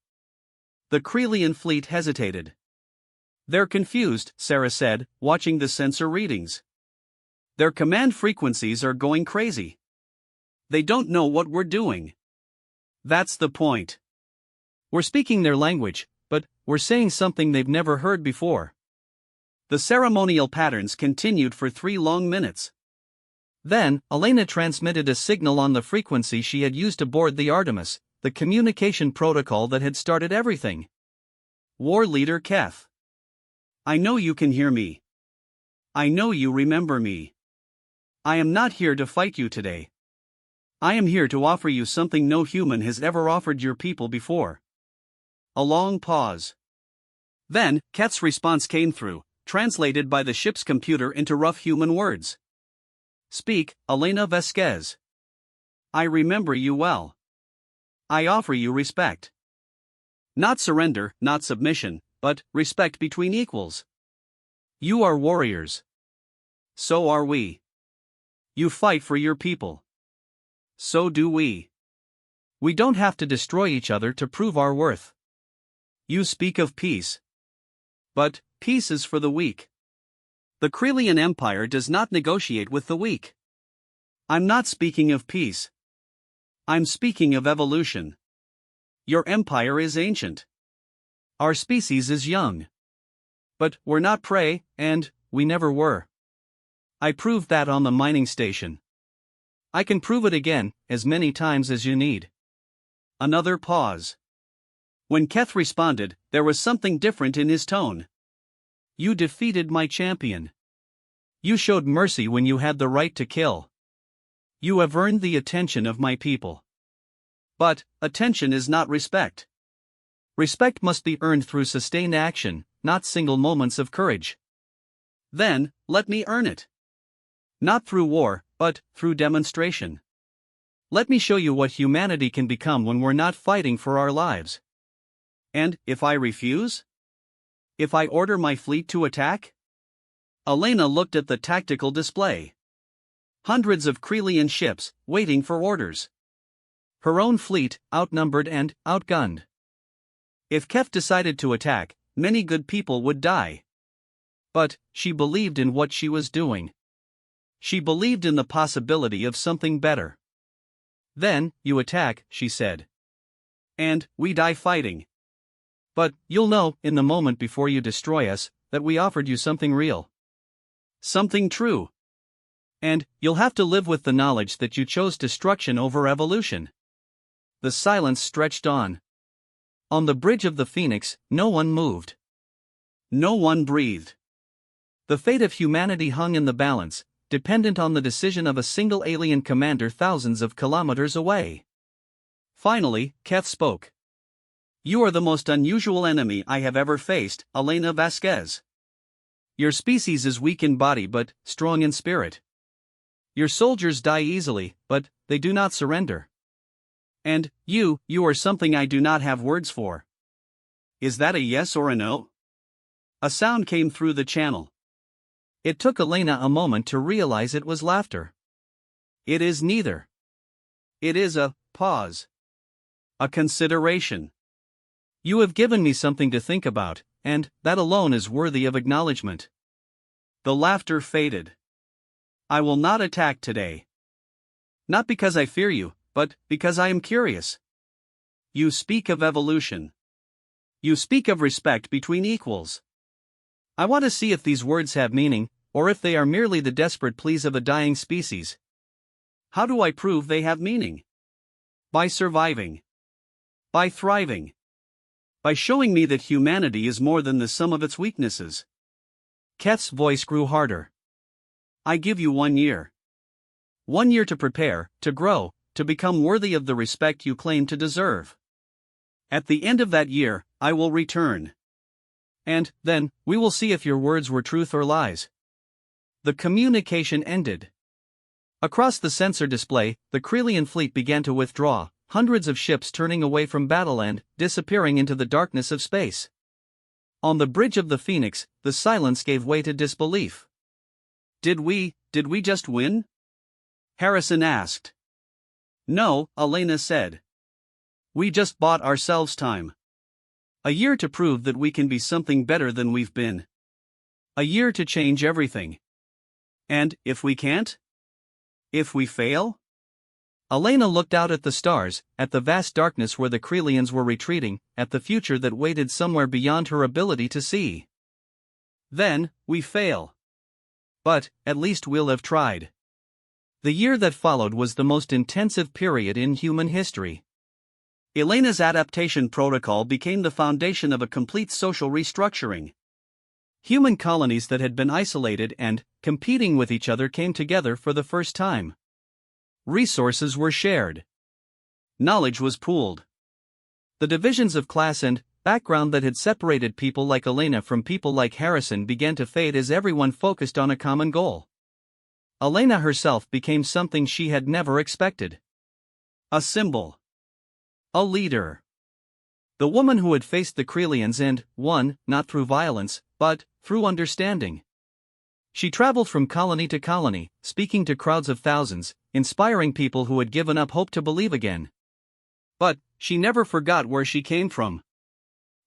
The Krelian fleet hesitated. They're confused, Sarah said, watching the sensor readings. Their command frequencies are going crazy. They don't know what we're doing. That's the point. We're speaking their language, but we're saying something they've never heard before. The ceremonial patterns continued for 3 long minutes. Then, Elena transmitted a signal on the frequency she had used aboard the Artemis, the communication protocol that had started everything. War Leader Keth. I know you can hear me. I know you remember me. I am not here to fight you today. I am here to offer you something no human has ever offered your people before. A long pause. Then, Keth's response came through, translated by the ship's computer into rough human words. Speak, Elena Vasquez. I remember you well. I offer you respect. Not surrender, not submission, but respect between equals. You are warriors. So are we. You fight for your people. So do we. We don't have to destroy each other to prove our worth. You speak of peace. But peace is for the weak. The Krelian Empire does not negotiate with the weak. I'm not speaking of peace. I'm speaking of evolution. Your empire is ancient. Our species is young. But we're not prey, and we never were. I proved that on the mining station. I can prove it again, as many times as you need. Another pause. When Keth responded, there was something different in his tone. You defeated my champion. You showed mercy when you had the right to kill. You have earned the attention of my people. But attention is not respect. Respect must be earned through sustained action, not single moments of courage. Then, let me earn it. Not through war, but through demonstration. Let me show you what humanity can become when we're not fighting for our lives. And if I refuse? If I order my fleet to attack? Elena looked at the tactical display. Hundreds of Krelian ships, waiting for orders. Her own fleet, outnumbered and outgunned. If Keth decided to attack, many good people would die. But she believed in what she was doing. She believed in the possibility of something better. Then, you attack, she said. And we die fighting. But you'll know, in the moment before you destroy us, that we offered you something real. Something true. And you'll have to live with the knowledge that you chose destruction over evolution. The silence stretched on. On the bridge of the Phoenix, no one moved. No one breathed. The fate of humanity hung in the balance, dependent on the decision of a single alien commander thousands of kilometers away. Finally, Keth spoke. You are the most unusual enemy I have ever faced, Elena Vasquez. Your species is weak in body but strong in spirit. Your soldiers die easily, but they do not surrender. And you are something I do not have words for. Is that a yes or a no? A sound came through the channel. It took Elena a moment to realize it was laughter. It is neither. It is a pause. A consideration. You have given me something to think about, and that alone is worthy of acknowledgement. The laughter faded. I will not attack today. Not because I fear you, but because I am curious. You speak of evolution. You speak of respect between equals. I want to see if these words have meaning, or if they are merely the desperate pleas of a dying species. How do I prove they have meaning? By surviving. By thriving. By showing me that humanity is more than the sum of its weaknesses. Keth's voice grew harder. I give you 1 year. 1 year to prepare, to grow, to become worthy of the respect you claim to deserve. At the end of that year, I will return. And then, we will see if your words were truth or lies. The communication ended. Across the sensor display, the Krelian fleet began to withdraw, hundreds of ships turning away from battle and disappearing into the darkness of space. On the bridge of the Phoenix, the silence gave way to disbelief. Did we just win? Harrison asked. No, Elena said. We just bought ourselves time. A year to prove that we can be something better than we've been. A year to change everything. And, if we can't? If we fail? Elena looked out at the stars, at the vast darkness where the Krelians were retreating, at the future that waited somewhere beyond her ability to see. Then, we fail. But, at least we'll have tried. The year that followed was the most intensive period in human history. Elena's adaptation protocol became the foundation of a complete social restructuring. Human colonies that had been isolated and competing with each other came together for the first time. Resources were shared. Knowledge was pooled. The divisions of class and background that had separated people like Elena from people like Harrison began to fade as everyone focused on a common goal. Elena herself became something she had never expected. A symbol. A leader. The woman who had faced the Krelians and won, not through violence, but through understanding. She traveled from colony to colony, speaking to crowds of thousands, inspiring people who had given up hope to believe again. But she never forgot where she came from.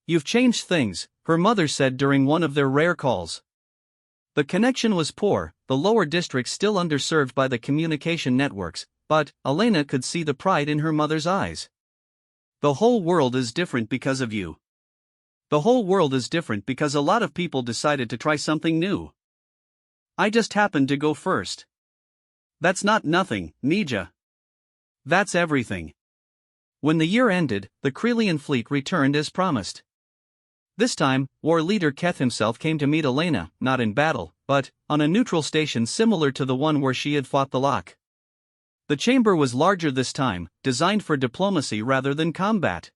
You've changed things, her mother said during one of their rare calls. The connection was poor, the lower districts still underserved by the communication networks, but Elena could see the pride in her mother's eyes. The whole world is different because of you. The whole world is different because a lot of people decided to try something new. I just happened to go first. That's not nothing, Mija. That's everything. When the year ended, the Krelian fleet returned as promised. This time, war leader Keth himself came to meet Elena, not in battle, but on a neutral station similar to the one where she had fought the Loch. The chamber was larger this time, designed for diplomacy rather than combat.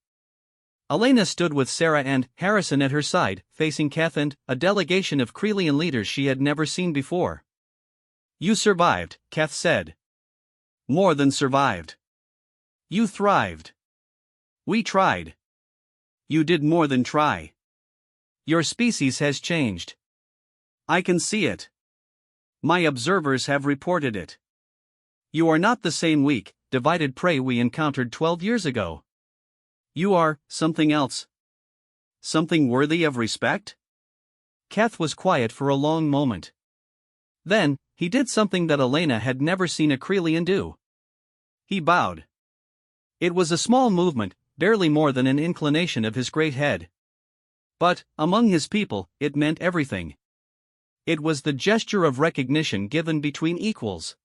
Elena stood with Sarah and Harrison at her side, facing Keth and a delegation of Krelian leaders she had never seen before. You survived, Keth said. More than survived. You thrived. We tried. You did more than try. Your species has changed. I can see it. My observers have reported it. You are not the same weak, divided prey we encountered 12 years ago. You are something else. Something worthy of respect? Keth was quiet for a long moment. Then, he did something that Elena had never seen a Krelian do. He bowed. It was a small movement, barely more than an inclination of his great head. But, among his people, it meant everything. It was the gesture of recognition given between equals.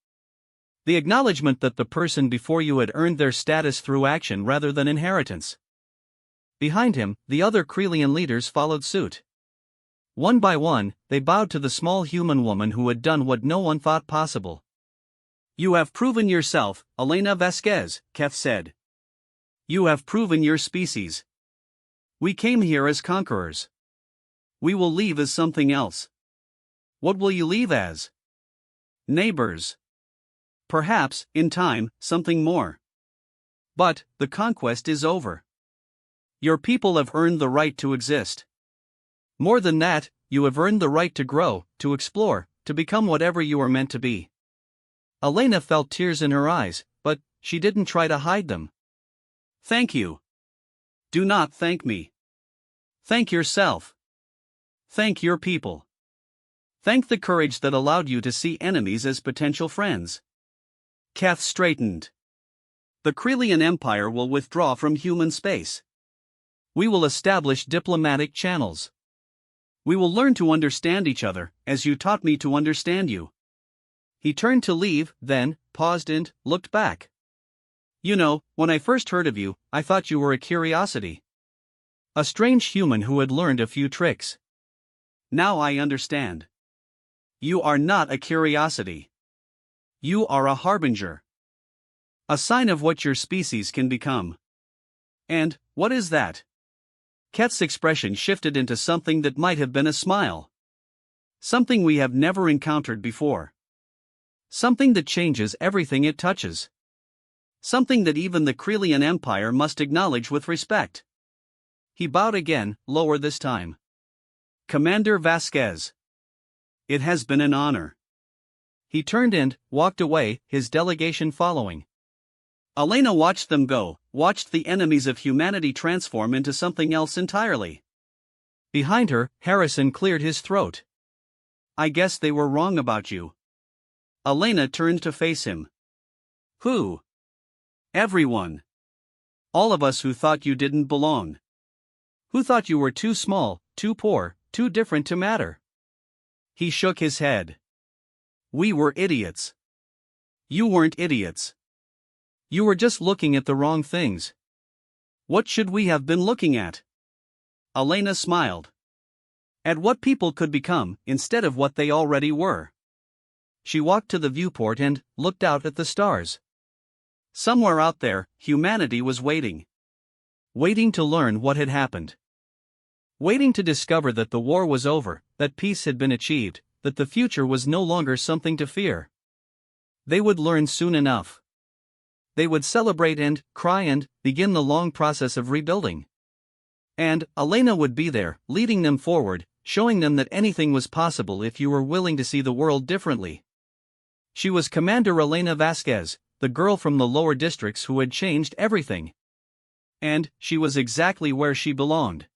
The acknowledgement that the person before you had earned their status through action rather than inheritance. Behind him, the other Krelian leaders followed suit. One by one, they bowed to the small human woman who had done what no one thought possible. You have proven yourself, Elena Vasquez, Keth said. You have proven your species. We came here as conquerors. We will leave as something else. What will you leave as? Neighbors. Perhaps, in time, something more. But, the conquest is over. Your people have earned the right to exist. More than that, you have earned the right to grow, to explore, to become whatever you are meant to be. Elena felt tears in her eyes, but she didn't try to hide them. Thank you. Do not thank me. Thank yourself. Thank your people. Thank the courage that allowed you to see enemies as potential friends. Keth straightened. The Krelian Empire will withdraw from human space. We will establish diplomatic channels. We will learn to understand each other, as you taught me to understand you. He turned to leave, then paused and looked back. You know, when I first heard of you, I thought you were a curiosity. A strange human who had learned a few tricks. Now I understand. You are not a curiosity. You are a harbinger. A sign of what your species can become. And, what is that? Keth's expression shifted into something that might have been a smile. Something we have never encountered before. Something that changes everything it touches. Something that even the Krelian Empire must acknowledge with respect. He bowed again, lower this time. Commander Vasquez. It has been an honor. He turned and walked away, his delegation following. Elena watched them go, watched the enemies of humanity transform into something else entirely. Behind her, Harrison cleared his throat. I guess they were wrong about you. Elena turned to face him. Who? Everyone. All of us who thought you didn't belong. Who thought you were too small, too poor, too different to matter. He shook his head. We were idiots. You weren't idiots. You were just looking at the wrong things. What should we have been looking at? Elena smiled. At what people could become, instead of what they already were. She walked to the viewport and looked out at the stars. Somewhere out there, humanity was waiting. Waiting to learn what had happened. Waiting to discover that the war was over, that peace had been achieved, that the future was no longer something to fear. They would learn soon enough. They would celebrate and cry and begin the long process of rebuilding. And Elena would be there, leading them forward, showing them that anything was possible if you were willing to see the world differently. She was Commander Elena Vasquez, the girl from the lower districts who had changed everything. And she was exactly where she belonged.